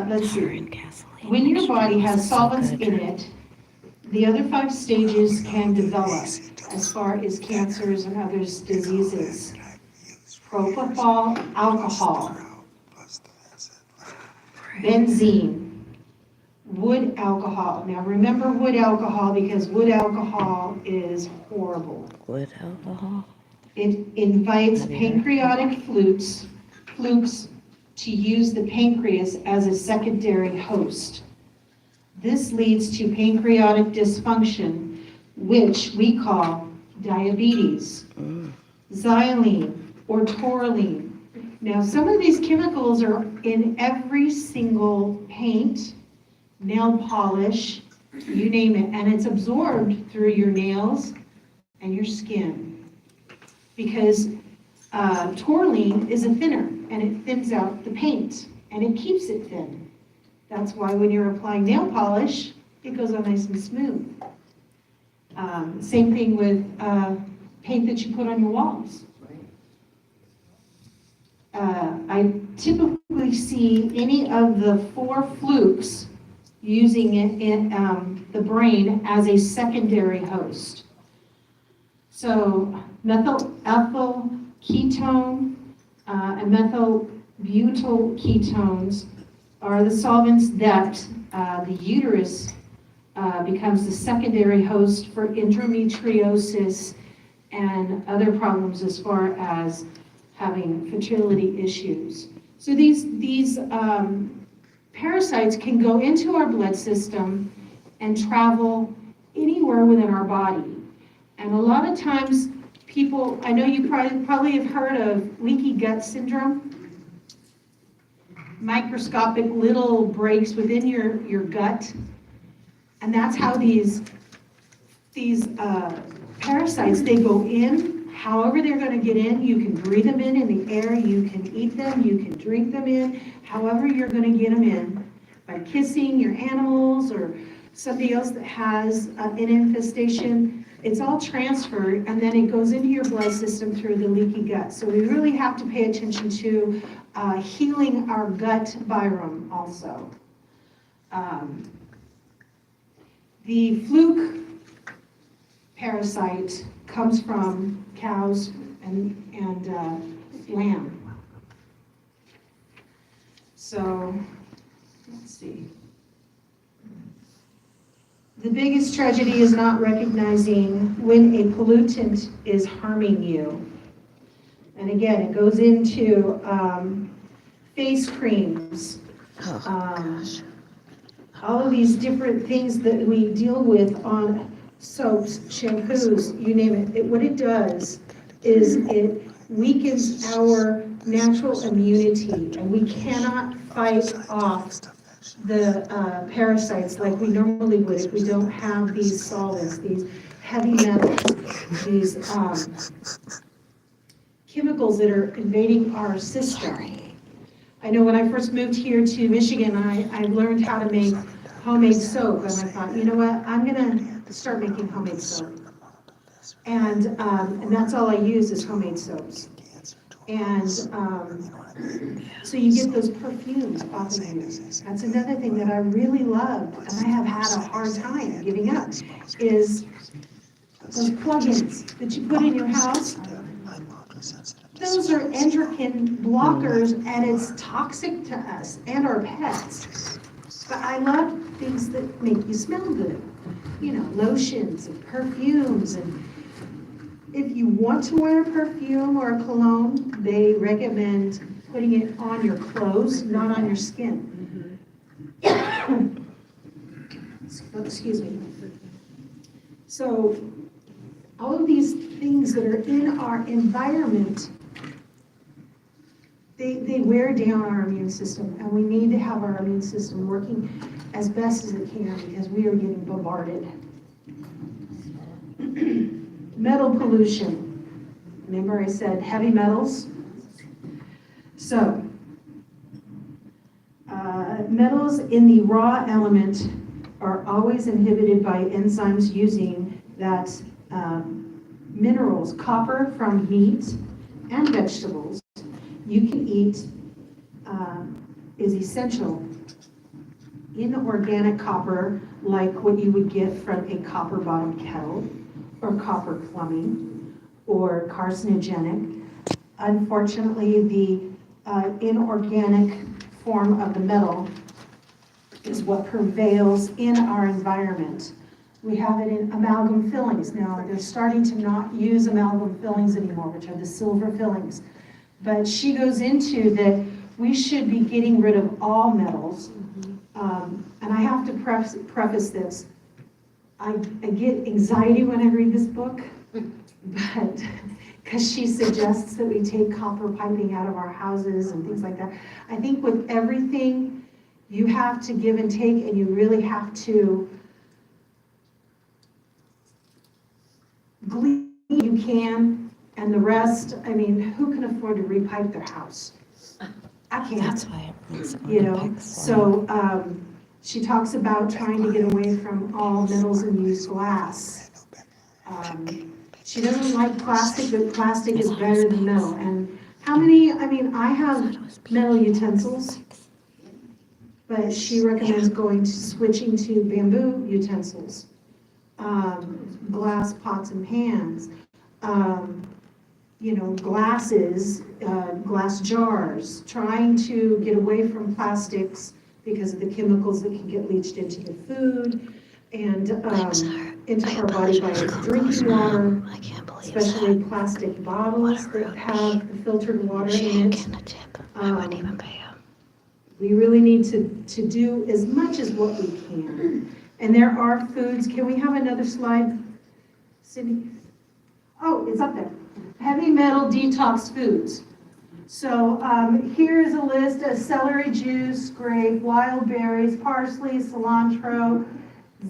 let's see, when your body has solvents in it, the other 5 stages can develop as far as cancers and other diseases. Propofol, alcohol, benzene, wood alcohol. Now remember wood alcohol, because wood alcohol is horrible. Wood alcohol? It invites pancreatic flukes to use the pancreas as a secondary host. This leads to pancreatic dysfunction, which we call diabetes, xylene, or taurine. Now, some of these chemicals are in every single paint, nail polish, you name it, and it's absorbed through your nails and your skin. Because taurine is a thinner, and it thins out the paint, and it keeps it thin. That's why when you're applying nail polish, it goes on nice and smooth. Same thing with paint that you put on your walls. I typically see any of the 4 flukes using it in the brain as a secondary host. So methyl ethyl ketone and methyl butyl ketones are the solvents that the uterus becomes the secondary host for endometriosis and other problems as far as having fertility issues. So these parasites can go into our blood system and travel anywhere within our body. And a lot of times people, I know you probably have heard of leaky gut syndrome. microscopic little breaks within your gut. And that's how these parasites, they go in, however they're gonna get in. You can breathe them in the air, you can eat them, you can drink them in, however you're gonna get them in, by kissing your animals or somebody else that has an infestation. It's all transferred, and then it goes into your blood system through the leaky gut. So we really have to pay attention to healing our gut biome also. The fluke parasite comes from cows and lamb. So, let's see. The biggest tragedy is not recognizing when a pollutant is harming you. And again, it goes into face creams, all of these different things that we deal with on soaps, shampoos, you name it. What it does is it weakens our natural immunity, and we cannot fight off the parasites like we normally would if we don't have these solvents, these heavy metals, these chemicals that are invading our system. I know when I first moved here to Michigan, I learned how to make homemade soap, and I thought, you know what, I'm gonna start making homemade soap. And that's all I use is homemade soaps. And so you get those perfumes off of you. That's another thing that I really loved, and I have had a hard time giving up, is those plugins that you put in your house. Those are endocrine blockers, and it's toxic to us and our pets. But I love things that make you smell good. You know, lotions and perfumes. And if you want to wear a perfume or a cologne, they recommend putting it on your clothes, not on your skin. Excuse me. So all of these things that are in our environment, they wear down our immune system, and we need to have our immune system working as best as it can because we are getting bombarded. Metal pollution. Remember I said heavy metals? So, metals in the raw element are always inhibited by enzymes using that minerals, copper from meat and vegetables you can eat is essential. Inorganic copper, like what you would get from a copper bottom kettle or copper plumbing or carcinogenic. Unfortunately, the inorganic form of the metal is what prevails in our environment. We have it in amalgam fillings. Now, they're starting to not use amalgam fillings anymore, which are the silver fillings. But she goes into that we should be getting rid of all metals. And I have to preface this. I get anxiety when I read this book, but because she suggests that we take copper piping out of our houses and things like that. I think with everything, you have to give and take, and you really have to glean you can, and the rest, I mean, who can afford to repipe their house? I can't. That's why it's You know, so she talks about trying to get away from all metals and use glass. She doesn't like plastic, but plastic is better than metal. And how many, I mean, I have metal utensils, but she recommends switching to bamboo utensils, glass pots and pans, you know, glasses, glass jars, trying to get away from plastics because of the chemicals that can get leached into the food and into our body by drinking water, especially plastic bottles that have the filtered water in it. I wouldn't even pay him. We really need to do as much as what we can. And there are foods, can we have another slide, Cindy? Oh, it's up there. Heavy metal detox foods. So here is a list of celery juice, grape, wild berries, parsley, cilantro,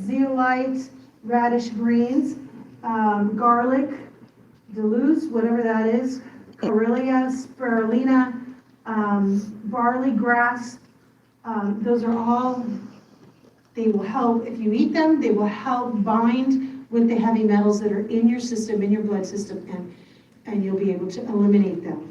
zeolite, radish greens, garlic, Duluth, whatever that is, Carillia, spirulina, barley grass. Those are all, they will help, if you eat them, they will help bind with the heavy metals that are in your system, in your blood system, and you'll be able to eliminate them.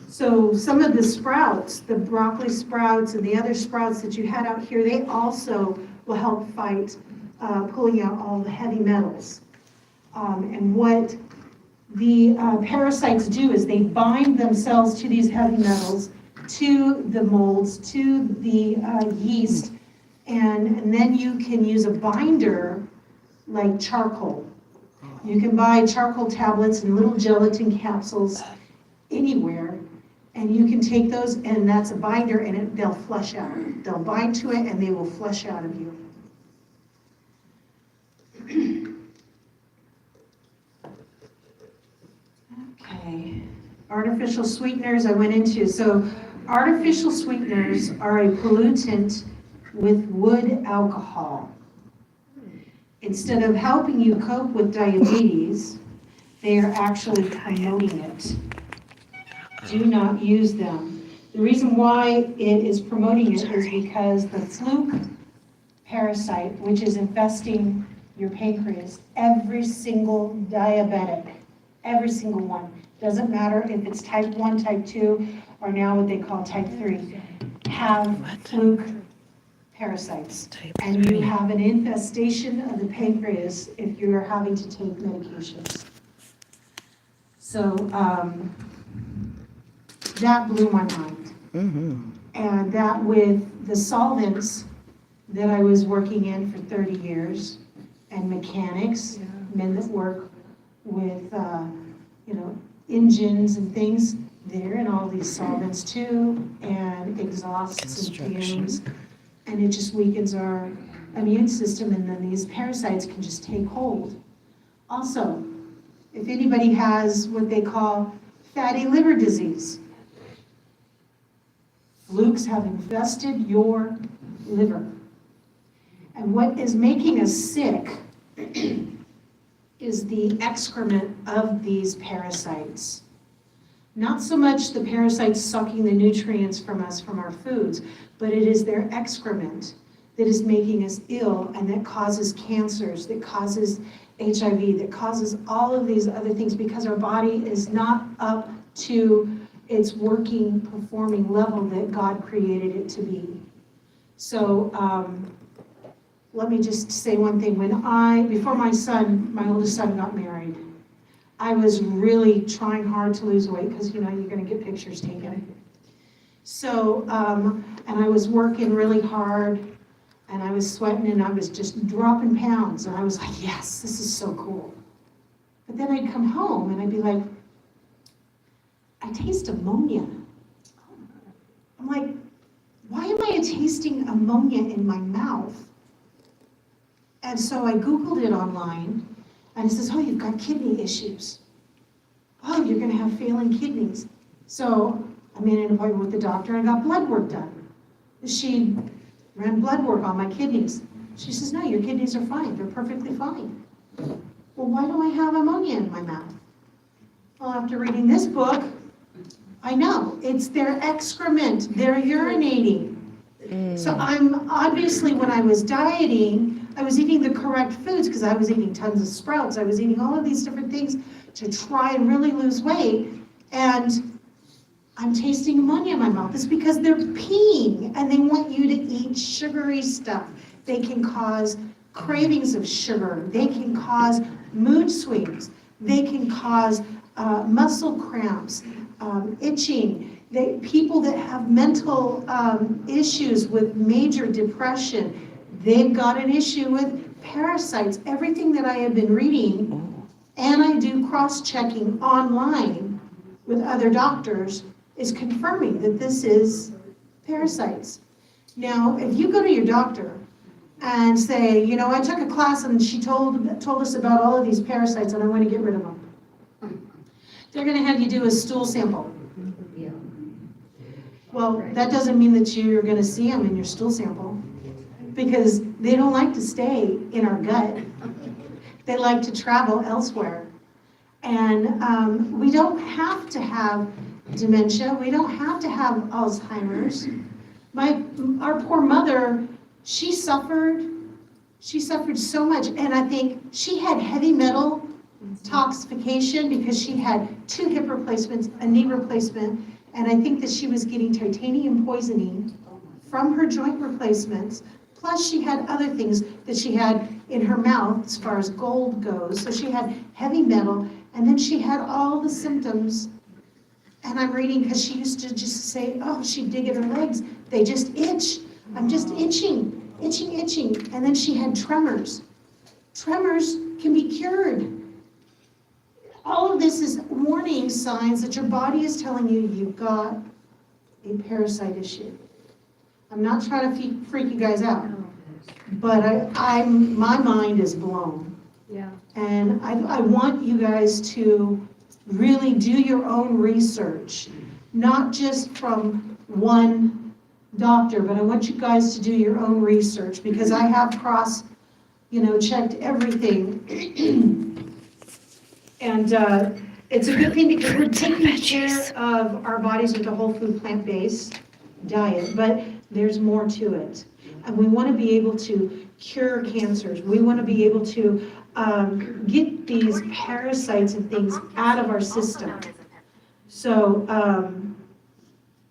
So some of the sprouts, the broccoli sprouts and the other sprouts that you had out here, they also will help fight pulling out all the heavy metals. And what the parasites do is they bind themselves to these heavy metals, to the molds, to the yeast, and then you can use a binder like charcoal. You can buy charcoal tablets and little gelatin capsules anywhere, and you can take those, and that's a binder, and they'll flush out. They'll bind to it, and they will flush out of you. Okay, artificial sweeteners I went into. So artificial sweeteners are a pollutant with wood alcohol. Instead of helping you cope with diabetes, they are actually promoting it. Do not use them. The reason why it is promoting it is because the fluke parasite, which is infesting your pancreas, every single diabetic, every single one, doesn't matter if it's type 1, type 2, or now what they call type 3, have fluke parasites. And you have an infestation of the pancreas if you're having to take medications. So that blew my mind. And that with the solvents that I was working in for 30 years, and mechanics, men that work with, engines and things, they're in all these solvents too, and exhausts and fumes, and it just weakens our immune system, and then these parasites can just take hold. Also, if anybody has what they call fatty liver disease, flukes have infested your liver. And what is making us sick is the excrement of these parasites. Not so much the parasites sucking the nutrients from us from our foods, but it is their excrement that is making us ill, and that causes cancers, that causes HIV, that causes all of these other things, because our body is not up to its working, performing level that God created it to be. So let me just say one thing. Before my oldest son got married, I was really trying hard to lose weight, because you're going to get pictures taken. So, and I was working really hard, and I was sweating, and I was just dropping pounds, and I was like, yes, this is so cool. But then I'd come home, and I'd be like, I taste ammonia. I'm like, why am I tasting ammonia in my mouth? And so I Googled it online, and it says, oh, you've got kidney issues. Oh, you're going to have failing kidneys. So I made an appointment with the doctor, and I got blood work done. She ran blood work on my kidneys. She says, no, your kidneys are fine. They're perfectly fine. Well, why do I have ammonia in my mouth? Well, after reading this book, I know. It's their excrement. They're urinating. So I'm obviously, when I was dieting, I was eating the correct foods, because I was eating tons of sprouts. I was eating all of these different things to try and really lose weight. And I'm tasting ammonia in my mouth. It's because they're peeing, and they want you to eat sugary stuff. They can cause cravings of sugar. They can cause mood swings. They can cause muscle cramps, itching. People that have mental issues with major depression, they've got an issue with parasites. Everything that I have been reading, and I do cross-checking online with other doctors, is confirming that this is parasites. Now, if you go to your doctor and say, I took a class and she told us about all of these parasites and I want to get rid of them, they're going to have you do a stool sample. Well, that doesn't mean that you're gonna see them in your stool sample, because they don't like to stay in our gut. They like to travel elsewhere. And we don't have to have dementia, we don't have to have Alzheimer's. Our poor mother, she suffered so much, and I think she had heavy metal detoxification because she had 2 hip replacements, a knee replacement, and I think that she was getting titanium poisoning from her joint replacements. Plus she had other things that she had in her mouth as far as gold goes. So she had heavy metal, and then she had all the symptoms. And I'm reading because she used to just say, oh, she'd dig at her legs. They just itch. I'm just itching, itching, itching. And then she had tremors. Tremors can be cured. All of this is warning signs that your body is telling you you've got a parasite issue. I'm not trying to freak you guys out, but my mind is blown. Yeah. And I want you guys to really do your own research, not just from one doctor, but I want you guys to do your own research, because I have checked everything. And it's a good thing because we're taking care of our bodies with a whole food plant-based diet, but there's more to it. And we want to be able to cure cancers. We want to be able to get these parasites and things out of our system. So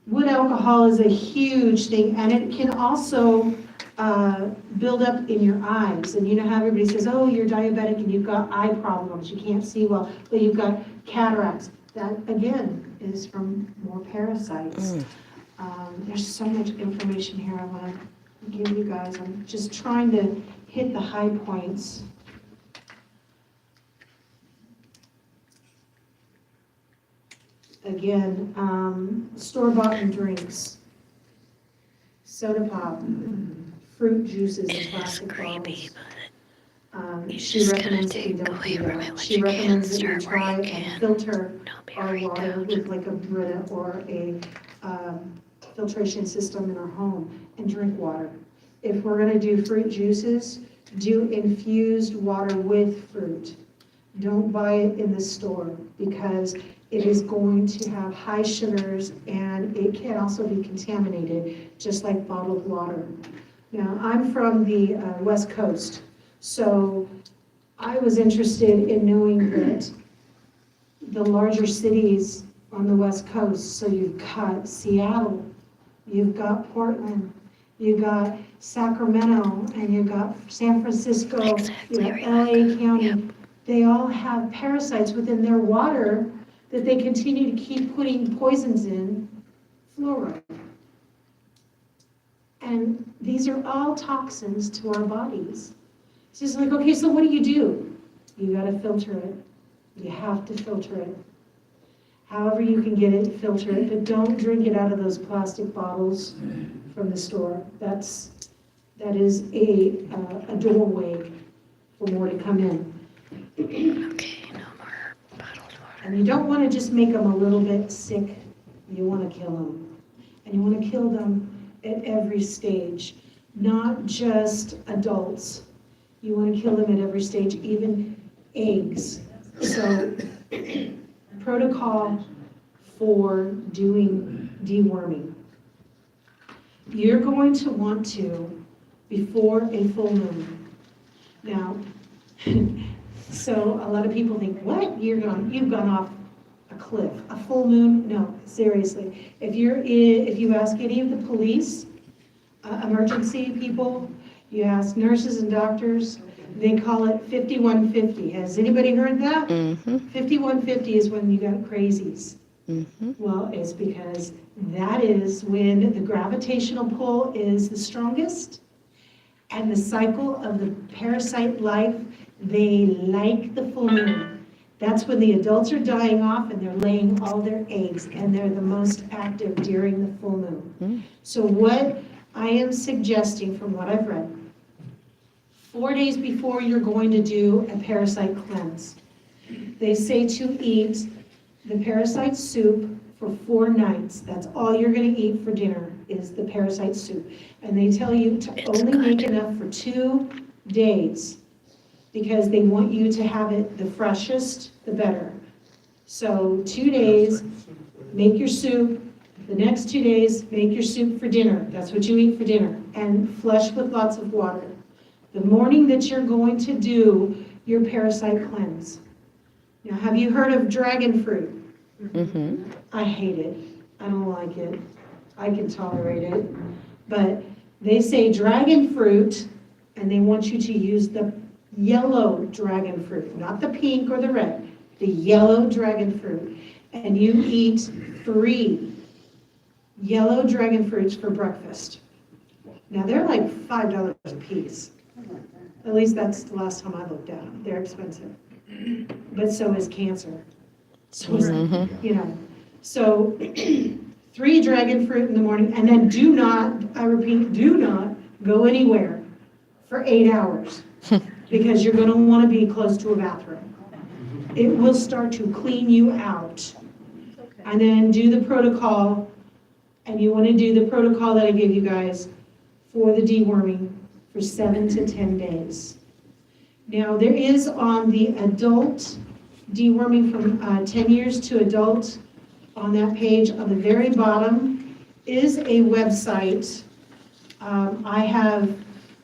wood alcohol is a huge thing, and it can also build up in your eyes. And you know how everybody says, oh, you're diabetic and you've got eye problems, you can't see well, but you've got cataracts. That, again, is from more parasites. There's so much information here I want to give you guys. I'm just trying to hit the high points. Again, store-bought drinks, soda pop, fruit juices in plastic bottles. She recommends that you don't do that. She recommends that you try and filter our water with like a Brita or a filtration system in our home and drink water. If we're gonna do fruit juices, do infused water with fruit. Don't buy it in the store, because it is going to have high sugars and it can also be contaminated, just like bottled water. Now, I'm from the West Coast, so I was interested in knowing that the larger cities on the West Coast, so you've got Seattle, you've got Portland, you've got Sacramento, and you've got San Francisco, you have LA County. Yep. They all have parasites within their water that they continue to keep putting poisons in, fluoride. And these are all toxins to our bodies. It's just like, okay, so what do? You gotta filter it. You have to filter it. However you can get it, filter it, but don't drink it out of those plastic bottles from the store. That is a doorway for more to come in. Okay, no more bottled water. And you don't want to just make them a little bit sick. You want to kill them. And you want to kill them at every stage, not just adults. You want to kill them at every stage, even eggs. So protocol for doing deworming. You're going to want to before a full moon. Now, so a lot of people think, what? You've gone off a cliff. A full moon? No, seriously. If you ask any of the police, emergency people, you ask nurses and doctors, they call it 5150. Has anybody heard that? 5150 is when you got crazies. Well, it's because that is when the gravitational pull is the strongest, and the cycle of the parasite life, they like the full moon. That's when the adults are dying off and they're laying all their eggs, and they're the most active during the full moon. So what I am suggesting from what I've read, 4 days before you're going to do a parasite cleanse, they say to eat the parasite soup for 4 nights. That's all you're gonna eat for dinner is the parasite soup. And they tell you to only make enough for 2 days because they want you to have it the freshest, the better. So 2 days, make your soup. The next 2 days, make your soup for dinner. That's what you eat for dinner. And flush with lots of water. The morning that you're going to do your parasite cleanse. Now, have you heard of dragon fruit? Mm-hmm. I hate it. I don't like it. I can tolerate it. But they say dragon fruit, and they want you to use the yellow dragon fruit, not the pink or the red, the yellow dragon fruit. And you eat 3 yellow dragon fruits for breakfast. Now, they're like $5 a piece. At least that's the last time I looked at them. They're expensive. But so is cancer. So is, you know. So 3 dragon fruit in the morning, and then do not, I repeat, do not go anywhere for 8 hours because you're going to want to be close to a bathroom. It will start to clean you out. And then do the protocol, and you want to do the protocol that I gave you guys for the deworming for 7 to 10 days. Now, there is on the adult deworming from 10 years to adult, on that page on the very bottom is a website. I have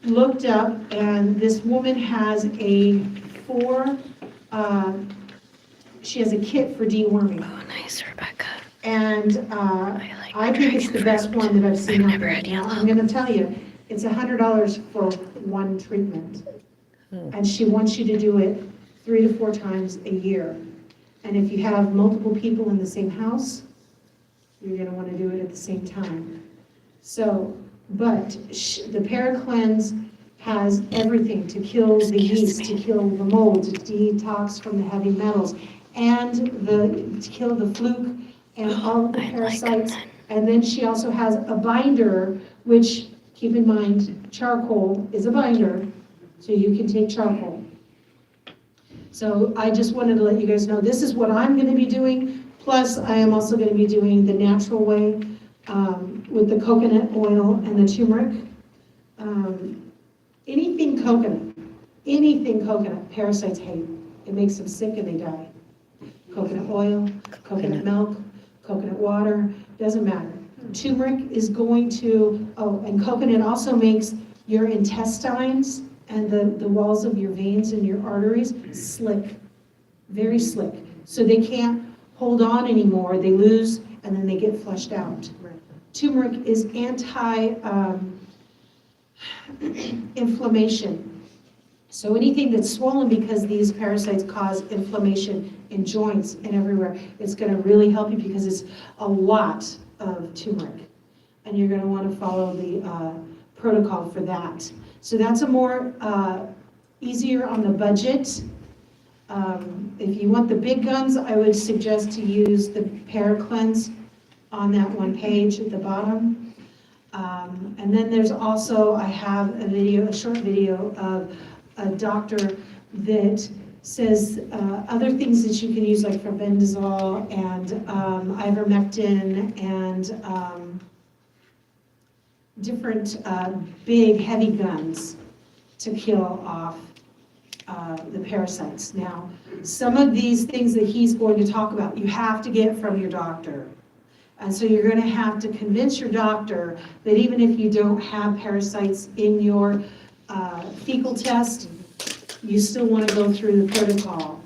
looked up, and this woman has she has a kit for deworming. Oh, nice, Rebecca. And I think it's the best one that I've seen out there. Now, I'm gonna tell you, it's $100 for one treatment. And she wants you to do it 3 to 4 times a year. And if you have multiple people in the same house, you're gonna wanna do it at the same time. So, but the ParaCleanse has everything to kill the yeast, to kill the mold, to detox from the heavy metals, and to kill the fluke and all of the parasites. And then she also has a binder, which, keep in mind, charcoal is a binder, so you can take charcoal. So I just wanted to let you guys know, this is what I'm gonna be doing, plus I am also gonna be doing the natural way with the coconut oil and the turmeric. Anything coconut, parasites hate. It makes them sick and they die. Coconut oil, coconut milk, coconut water, doesn't matter. Turmeric is going to, and coconut also makes your intestines and the walls of your veins and your arteries slick, very slick. So they can't hold on anymore, they lose, and then they get flushed out. Turmeric is anti-inflammation. So anything that's swollen, because these parasites cause inflammation in joints and everywhere, it's gonna really help you because it's a lot of turmeric. And you're gonna wanna follow the protocol for that. So that's a more easier on the budget. If you want the big guns, I would suggest to use the ParaCleanse on that one page at the bottom. And then there's also, I have a short video of a doctor that says other things that you can use, like farbendazole and ivermectin and different big heavy guns to kill off the parasites. Now, some of these things that he's going to talk about, you have to get from your doctor. And so you're going to have to convince your doctor that even if you don't have parasites in your fecal test, you still want to go through the protocol,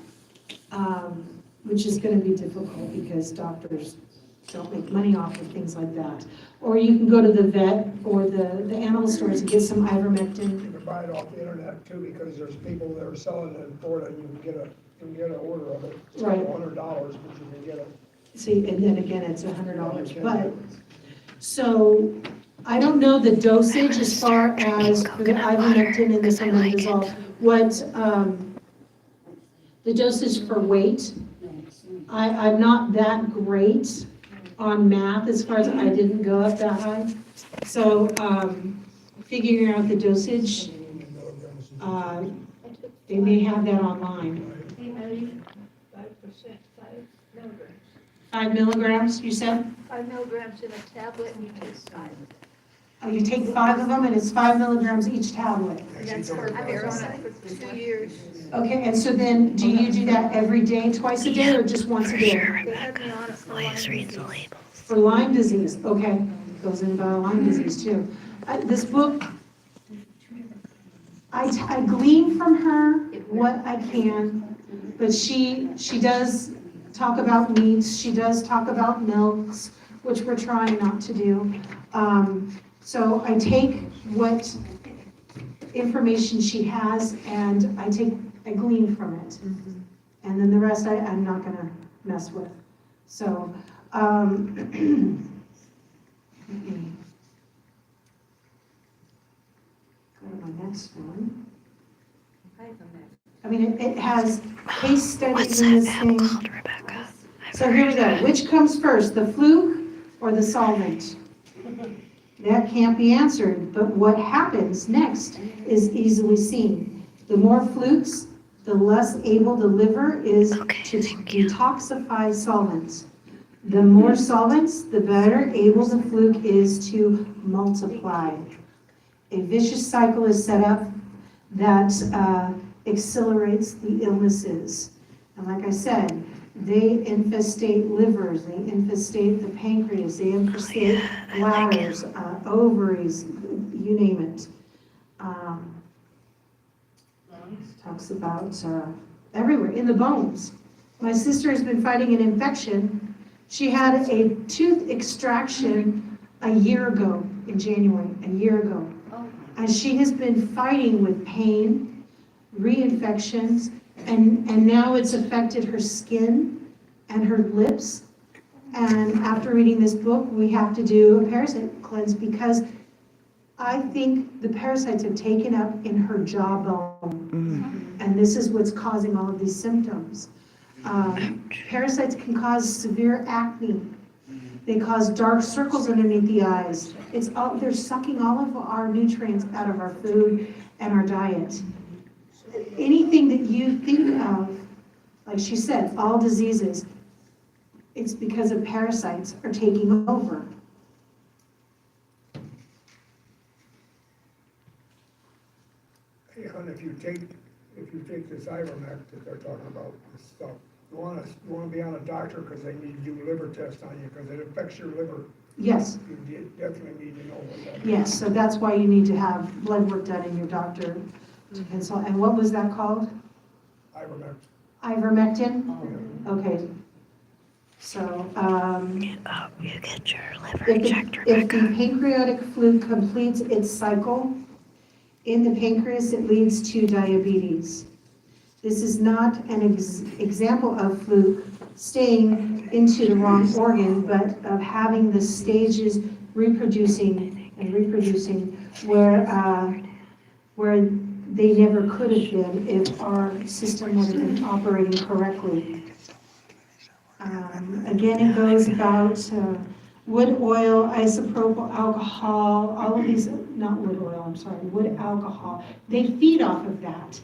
which is going to be difficult because doctors don't make money off of things like that. Or you can go to the vet or the animal stores and get some ivermectin. You can buy it off the internet too, because there's people that are selling it in Florida, and you can get an order of it. It's Right. $100, but you can get it. See, and then again, it's $100. But, so, I don't know the dosage as far as for the ivermectin and the farbendazole. What, the dosage for weight, I'm not that great on math as far as I didn't go up that high. So, figuring out the dosage, they may have that online. 5%, 5 milligrams. 5 milligrams, you said? 5 milligrams in a tablet and you take 5. Oh, you take 5 of them and it's 5 milligrams each tablet. And that's for Parasite for 2 years. Okay, and so then, do you do that every day, twice a day, or just once a day? They had me on it for Lyme disease. For Lyme disease, okay, goes in about Lyme disease too. This book, I glean from her what I can, but she does talk about meats, she does talk about milks, which we're trying not to do. So I take what information she has and I glean from it. And then the rest I'm not gonna mess with. So, let me go to my next one. I mean, it has case studies in this thing. So here we go. Which comes first, the fluke or the solvent? That can't be answered, but what happens next is easily seen. The more flukes, the less able the liver is to detoxify solvents. The more solvents, the better able the fluke is to multiply. A vicious cycle is set up that accelerates the illnesses. And like I said, they infestate livers, they infestate the pancreas, they infestate bladders, ovaries, you name it. Talks about everywhere, in the bones. My sister has been fighting an infection. She had a tooth extraction a year ago, in January, a year ago. And she has been fighting with pain, reinfections, and now it's affected her skin and her lips. And after reading this book, we have to do a parasite cleanse because I think the parasites have taken up in her jawbone. And this is what's causing all of these symptoms. Parasites can cause severe acne. They cause dark circles underneath the eyes. They're sucking all of our nutrients out of our food and our diet. Anything that you think of, like she said, all diseases, it's because of parasites are taking over. Hey, hon, if you take this Ivermectin that they're talking about, this stuff, you wanna be on a doctor because they need to do liver tests on you because it affects your liver. Yes, You definitely need to know what that is. yes, so that's why you need to have blood work done in your doctor to consult. And what was that called? Ivermectin. Ivermectin? Okay. So, You get your liver if the pancreatic fluke completes its cycle, in the pancreas it leads to diabetes. This is not an example of fluke staying into the wrong organ, but of having the stages reproducing and reproducing where they never could have been if our system would have been operating correctly. Again, it goes about wood oil, isopropyl alcohol, all of these, not wood oil, I'm sorry, wood alcohol. They feed off of that.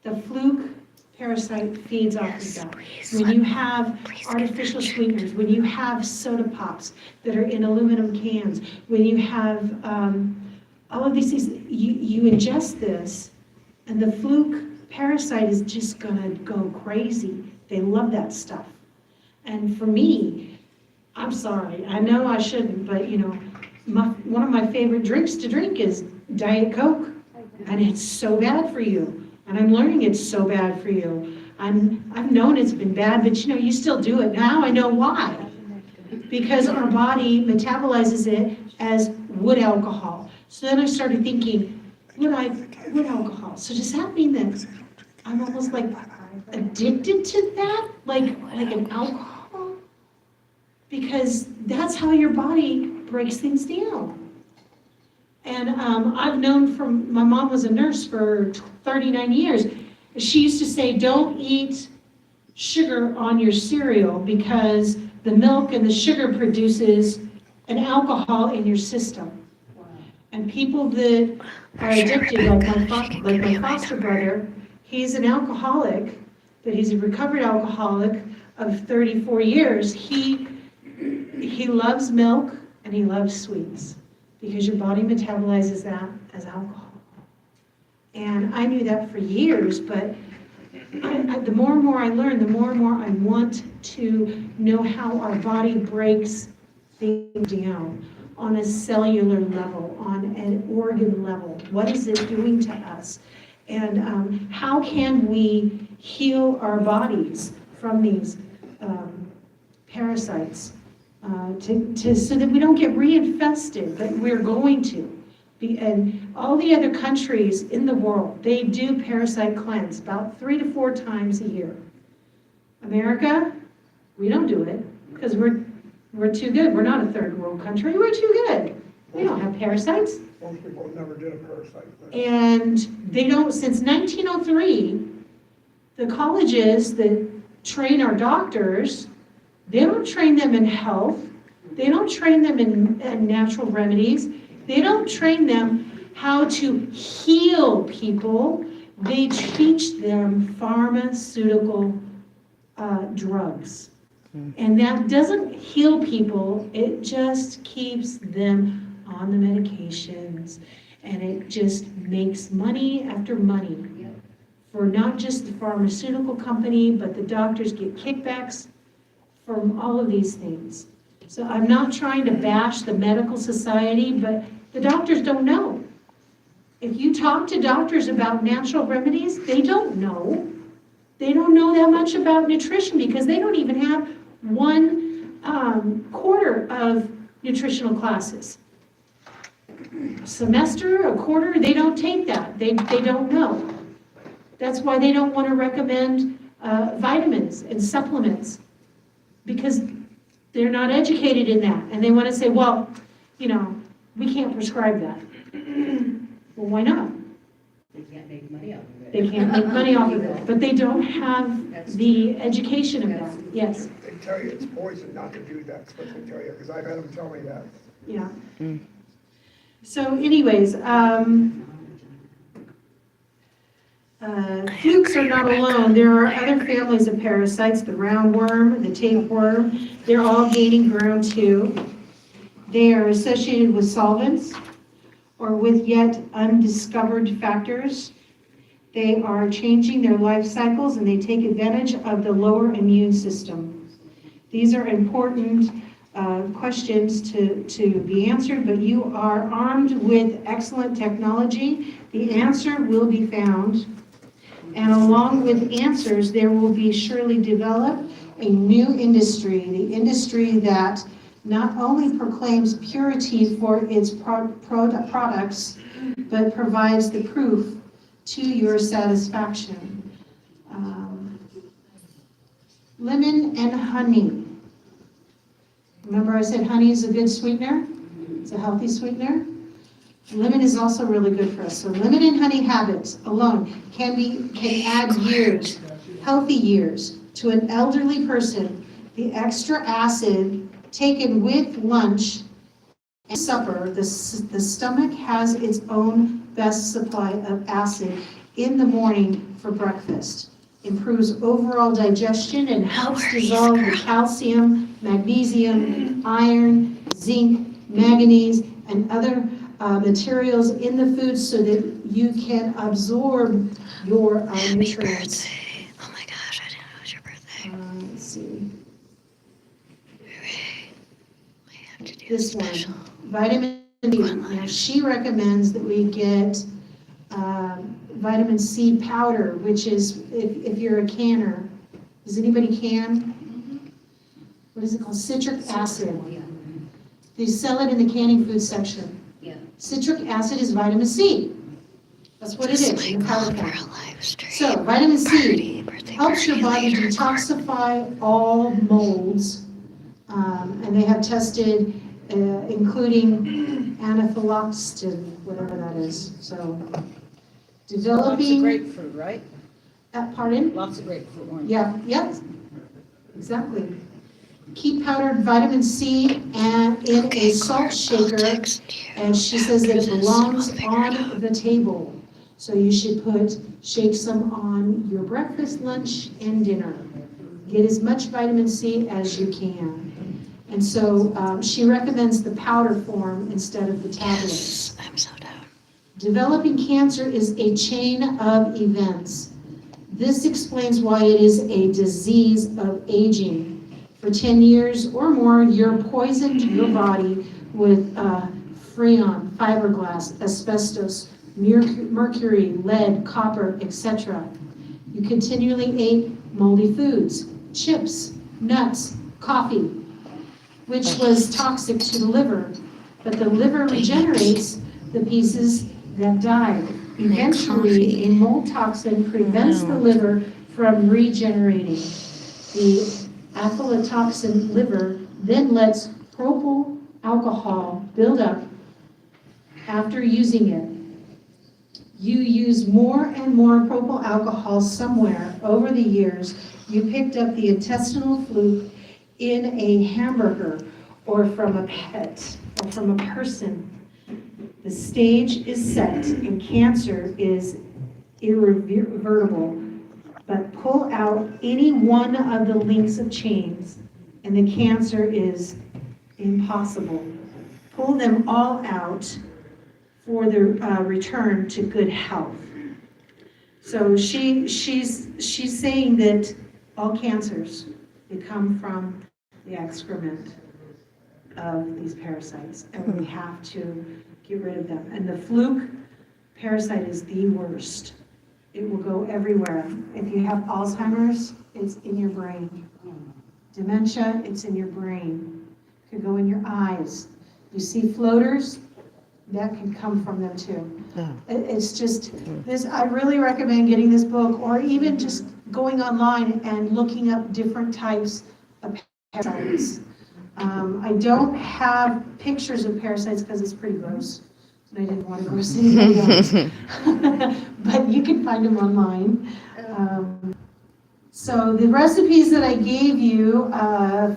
The fluke parasite feeds off of that. When you have artificial sweeteners, when you have soda pops that are in aluminum cans, when you have all of these things, you ingest this, and the fluke parasite is just gonna go crazy. They love that stuff. And for me, I'm sorry, I know I shouldn't, but one of my favorite drinks to drink is Diet Coke. And it's so bad for you. And I'm learning it's so bad for you. I've known it's been bad, but you still do it. Now I know why. Because our body metabolizes it as wood alcohol. So then I started thinking, wood alcohol. So does that mean that I'm almost like addicted to that? Like an alcohol? Because that's how your body breaks things down. And I've known my mom was a nurse for 39 years. She used to say, don't eat sugar on your cereal because the milk and the sugar produces an alcohol in your system. And people that are addicted, like my foster brother, he's an alcoholic, but he's a recovered alcoholic, of 34 years, he loves milk and he loves sweets because your body metabolizes that as alcohol. And I knew that for years, but the more and more I learn, the more and more I want to know how our body breaks things down on a cellular level, on an organ level. What is it doing to us? And how can we heal our bodies from these parasites so that we don't get reinfested, but we're going to. And all the other countries in the world, they do parasite cleanse about 3 to 4 times a year. America, we don't do it because we're too good. We're not a third world country. We're too good. We don't have parasites. Most people never did a parasite cleanse. And they don't, since 1903, the colleges that train our doctors, they don't train them in health. They don't train them in natural remedies. They don't train them how to heal people. They teach them pharmaceutical drugs. And that doesn't heal people. It just keeps them on the medications. And it just makes money after money for not just the pharmaceutical company, but the doctors get kickbacks from all of these things. So I'm not trying to bash the medical society, but the doctors don't know. If you talk to doctors about natural remedies, they don't know. They don't know that much about nutrition because they don't even have 1/4 of nutritional classes. Semester, a quarter, they don't take that. They don't know. That's why they don't want to recommend vitamins and supplements because they're not educated in that. And they want to say, well, we can't prescribe that. Well, why not? They can't make money off of it. They can't make money off of it, but they don't have the education of that. Yes. They tell you it's poison not to do that, that's what they tell you, because I've had them tell me that. Yeah. So anyways, flukes are not alone. There are other families of parasites, the roundworm, the tapeworm. They're all gaining ground too. They are associated with solvents or with yet undiscovered factors. They are changing their life cycles and they take advantage of the lower immune system. These are important questions to be answered, but you are armed with excellent technology. The answer will be found. And along with answers, there will be surely developed a new industry, the industry that not only proclaims purity for its products, but provides the proof to your satisfaction. Lemon and honey. Remember I said honey is a good sweetener? It's a healthy sweetener. Lemon is also really good for us. So lemon and honey habits alone can add years, healthy years, to an elderly person. The extra acid taken with lunch and supper, the stomach has its own best supply of acid in the morning for breakfast. Improves overall digestion and helps dissolve the calcium, magnesium, iron, zinc, manganese, and other materials in the food so that you can absorb your nutrients. Oh my gosh, I didn't know it was your birthday. Let's see. We have to do This a special. one, vitamin D. Now, she recommends that we get vitamin C powder, which is, if you're a canner, does anybody can? What is it called? Citric acid. They sell it in the canning food section. Yeah. Citric acid is vitamin C. That's what it is in the powder form. So vitamin C helps your body detoxify all molds, and they have tested including anaphylactin, whatever that is. So developing. Lots of grapefruit, right? Pardon? Lots of grapefruit orange. Yeah, exactly. Keep powdered vitamin C and in a salt shaker, and she says that it belongs on the table. So you should shake some on your breakfast, lunch, and dinner. Get as much vitamin C as you can. And so she recommends the powder form instead of the tablets. I'm so down. Developing cancer is a chain of events. This explains why it is a disease of aging. For 10 years or more, you're poisoned your body with freon, fiberglass, asbestos, mercury, lead, copper, etc. You continually ate moldy foods, chips, nuts, coffee, which was toxic to the liver. But the liver regenerates the pieces that died. Eventually, a mold toxin prevents the liver from regenerating. The aflatoxin liver then lets propyl alcohol build up after using it. You use more and more propyl alcohol somewhere over the years. You picked up the intestinal fluke in a hamburger or from a pet or from a person. The stage is set and cancer is irreversible. But pull out any one of the links of chains and the cancer is impossible. Pull them all out for the return to good health. So she's saying that all cancers, they come from the excrement of these parasites, and we have to get rid of them. And the fluke parasite is the worst. It will go everywhere. If you have Alzheimer's, it's in your brain. Dementia, it's in your brain. It could go in your eyes. You see floaters, that can come from them too. It's just, this. I really recommend getting this book, or even just going online and looking up different types of parasites. I don't have pictures of parasites because it's pretty gross, and I didn't want to gross anybody else. But you can find them online. So the recipes that I gave you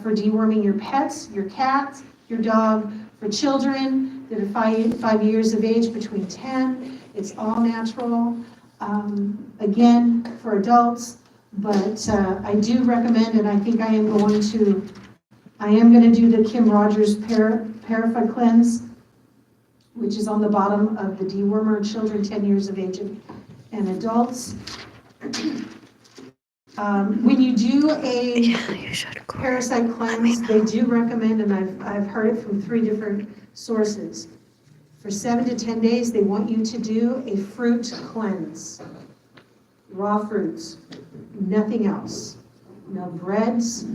for deworming your pets, your cat, your dog, for children that are 5 years of age, between 10, it's all natural. Again, for adults, but I do recommend, and I think I am going to do the Kim Rogers Parafide Cleanse, which is on the bottom of the dewormer, children 10 years of age and adults. When you do a parasite cleanse, they do recommend, and I've heard it from 3 different sources. For 7 to 10 days, they want you to do a fruit cleanse. Raw fruits, nothing else. No breads,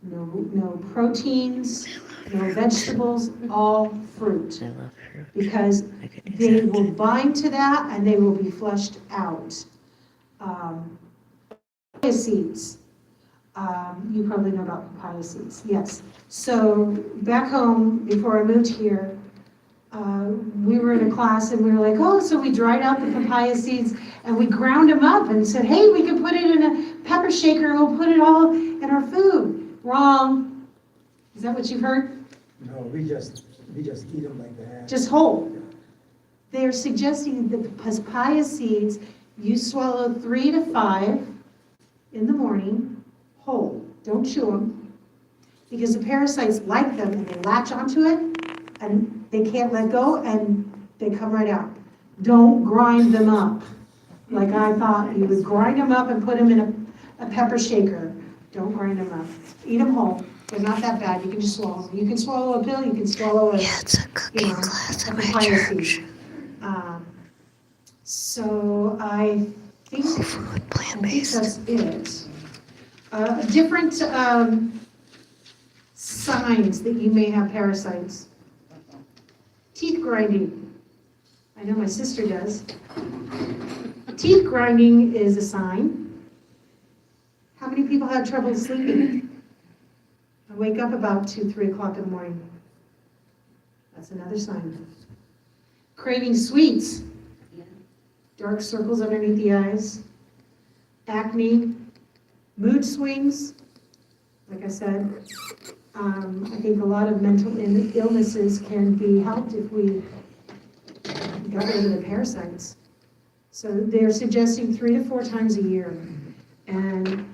no proteins, no vegetables, all fruit. I love fruit. Because they will bind to that and they will be flushed out. Papaya seeds. You probably know about papaya seeds, yes. So back home, before I moved here, we were in a class and we were like, oh, so we dried out the papaya seeds and we ground them up and said, hey, we can put it in a pepper shaker and we'll put it all in our food. Wrong. Is that what you've heard? No, we just eat them like that. Just whole. They're suggesting that the papaya seeds, you swallow 3 to 5 in the morning, whole. Don't chew them. Because the parasites like them and they latch onto it and they can't let go and they come right out. Don't grind them up. Like I thought, you would grind them up and put them in a pepper shaker. Don't grind them up. Eat them whole. They're not that bad. You can just swallow them. You can swallow a pill. You can swallow a, Yeah, it's a cooking class at my papaya church. seed. So I think, Food, plant-based. that's it. Different signs that you may have parasites. Teeth grinding. I know my sister does. Teeth grinding is a sign. How many people have trouble sleeping? I wake up about 2, 3 o'clock in the morning. That's another sign. Craving sweets. Dark circles underneath the eyes. Acne. Mood swings. Like I said, I think a lot of mental illnesses can be helped if we got rid of the parasites. So they're suggesting 3 to 4 times a year. And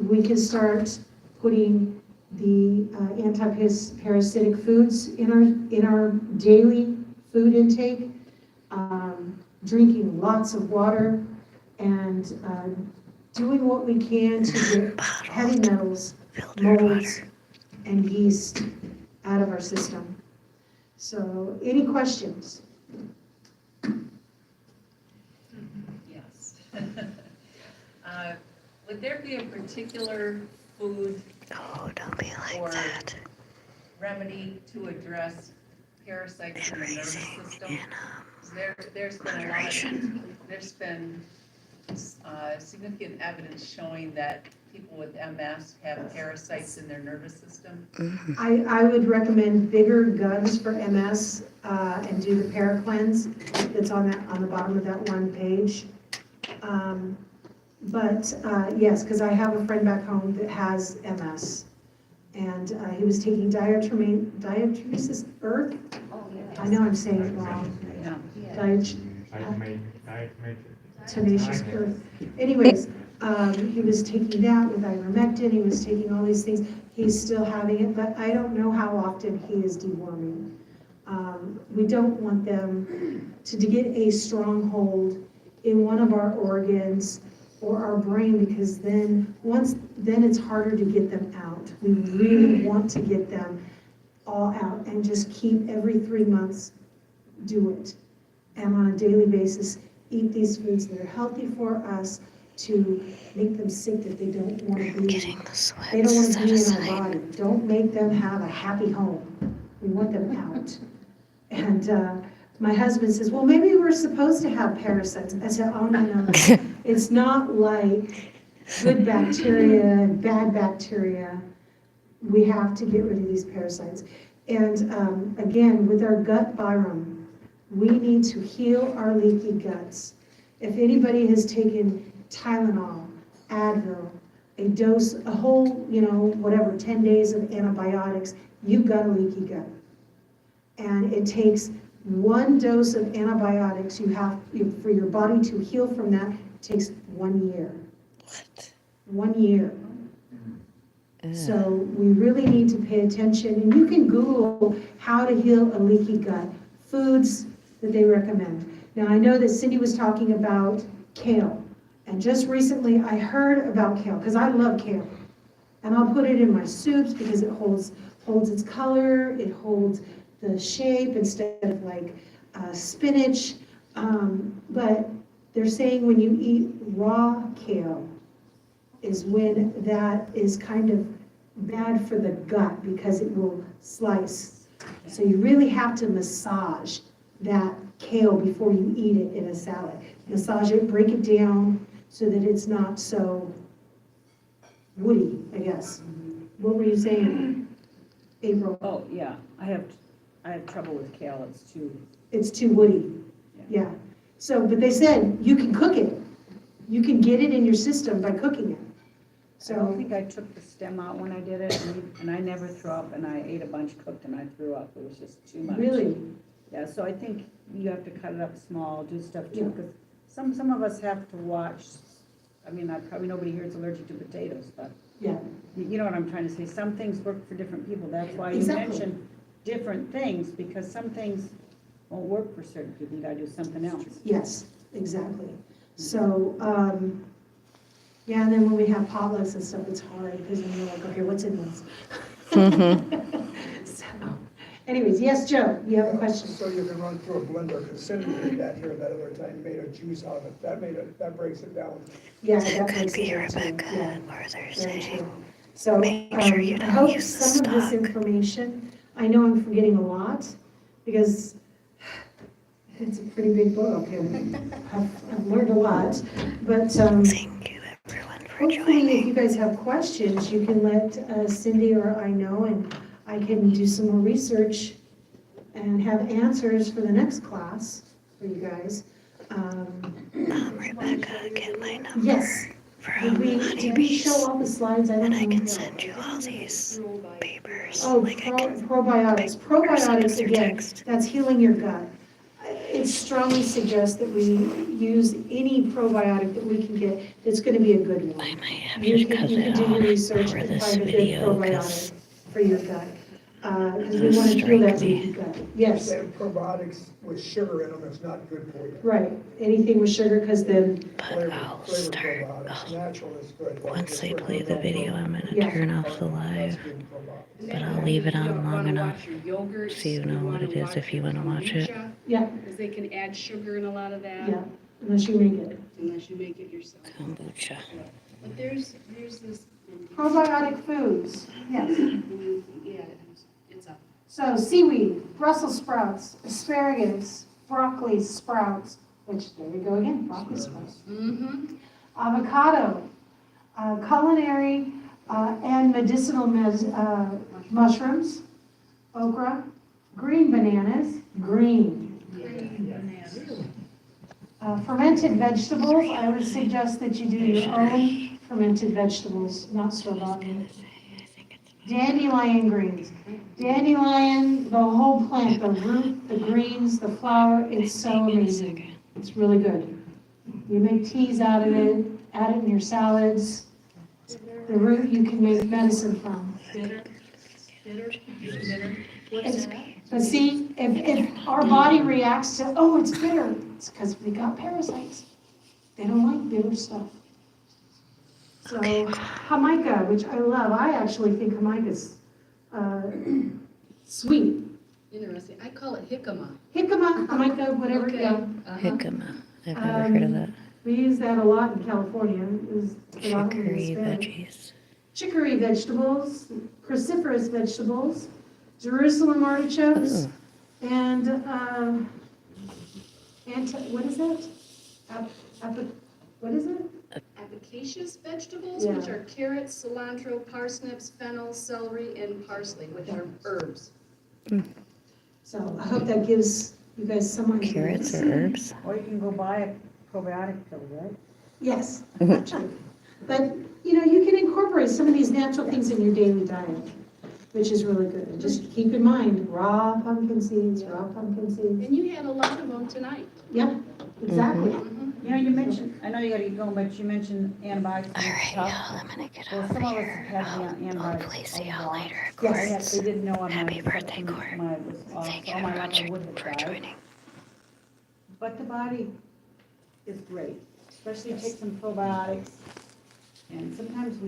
we can start putting the anti-parasitic foods in our daily food intake, drinking lots of water, and doing what we can to get heavy metals, molds, and yeast out of our system. So, any questions? Yes. Would there be a particular food or remedy to address parasites in the nervous system? There's been significant evidence showing that people with MS have parasites in their nervous system. I would recommend bigger guns for MS and do the Paracleanse that's on the bottom of that one page. Yes, because I have a friend back home that has MS, and he was taking diatomaceous earth. I know I'm saying it wrong. Tenacious earth. Anyways, he was taking that with ivermectin. He was taking all these things. He's still having it, but I don't know how often he is deworming. We don't want them to get a stronghold in one of our organs or our brain, because then it's harder to get them out. We really want to get them all out and just keep every 3 months, do it. And on a daily basis, eat these foods that are healthy for us to make them sick that they don't want to be. They don't want to be in our body. Don't make them have a happy home. We want them out. And my husband says, well, maybe we're supposed to have parasites. I said, oh, no. It's not like good bacteria and bad bacteria. We have to get rid of these parasites. And again, with our gut biome, we need to heal our leaky guts. If anybody has taken Tylenol, Advil, a dose, a whole, 10 days of antibiotics, you've got a leaky gut. And it takes 1 dose of antibiotics for your body to heal from that. It takes 1 year. What? 1 year. So we really need to pay attention. And you can Google how to heal a leaky gut, foods that they recommend. Now, I know that Cindy was talking about kale. And just recently I heard about kale, because I love kale. And I'll put it in my soups because it holds its color, it holds the shape instead of like spinach. But they're saying when you eat raw kale is when that is kind of bad for the gut because it will slice. So you really have to massage that kale before you eat it in a salad. Massage it, break it down so that it's not so woody, I guess. What were you saying, April? Oh, yeah, I have trouble with kale, It's too woody, yeah. So, but they said you can cook it. You can get it in your system by cooking it. I don't think I took the stem out when I did it, and I never threw up, and I ate a bunch cooked and I threw up. It was just too much. Really? Yeah, so I think you have to cut it up small, do stuff too, because some of us have to watch. I mean, probably nobody here is allergic to potatoes, but yeah, you know what I'm trying to say. Some things work for different people. That's why you mention different things, because some things won't work for certain people. You gotta do something else. Yes, exactly. So, yeah, and then when we have potlucks and stuff, it's hard because then you're like, okay, what's in this? So, anyways, yes, Joe, you have a question? So you can run through a blender, because Cindy did that here that other time, made a juice out of it. That breaks it down. Yeah, that could be Rebecca, or they're saying. So, I hope some of this information, I know I'm forgetting a lot, because it's a pretty big book, and I've learned a lot, but, thank you everyone for joining. If you guys have questions, you can let Cindy or I know, and I can do some more research and have answers for the next class for you guys. Rebecca, get my number. Yes. Did we show all the slides? I don't know. And I can send you all these papers. Oh, probiotics. Probiotics, again, that's healing your gut. it strongly suggests that we use any probiotic that we can get that's gonna be a good one. I might have You to can, cut you can it do your off research for and this find a good video probiotic because for your gut. Because we it'll wanna heal strike that me. leaky gut. Yes, Saying probiotics with sugar in them is not good for you. right. Anything with sugar, because then, But Flavor I'll flavor start. probiotics, natural is good. like Once just they what play you're the going video, for. I'm gonna Yeah. turn off the That's live. good probiotics. But I'll leave it on long wanna enough watch your yogurts, so you know what wanna it is if you wanna watch it. kombucha, yeah, because they can add sugar in a lot of that, yeah, unless you make it. unless you make it yourself. Kombucha. But there's this. Probiotic foods, yes. Yeah, it's up. So seaweed, Brussels sprouts, asparagus, broccoli sprouts, which, there we go again, broccoli sprouts. Mm-hmm. Avocado, culinary and medicinal mushrooms, okra, green bananas, green. Fermented vegetables, I would suggest that you do your own fermented vegetables, not store-bought. Dandelion greens. Dandelion, the whole plant, the root, the greens, the flower, it's so amazing. It's really good. You make teas out of it, add it in your salads. The root you can make medicine from. Bitter. What's that? But see, if our body reacts to, oh, it's bitter, it's because we got parasites. They don't like bitter stuff. So Jamaica, which I love, I actually think Jamaica's sweet. Interesting. I call it jicama. Jicama, Jamaica, whatever, Okay. yeah. Uh-huh. Jicama. I've never heard of that. We use that a lot in California. It's predominantly Chicory Hispanic. veggies. Chicory vegetables, cruciferous vegetables, Jerusalem artichokes, Ooh. and, what is it? What is it? Apicaceous vegetables, Yeah. which are carrots, cilantro, parsnips, fennel, celery, and parsley, which are herbs. So I hope that gives you guys some ideas. Carrots or herbs? Or you can go buy a probiotic pill, right? Yes, actually. But, you can incorporate some of these natural things in your daily diet, which is really good. And just keep in mind, raw pumpkin seeds. And you had a lot of them tonight. Yeah, exactly. You know, you mentioned, I know you gotta get going, but you mentioned antibiotics All and right, stuff. y'all, I'm gonna get Well, off some of us here. have had the antibiotics. Hopefully see y'all a lot. later, Yes. Quartz. Yes, they didn't know on Happy my. birthday, Court. when I was off, Thank you all my very life I would much have for died. joining. But the body is great, especially take some probiotics. And sometimes we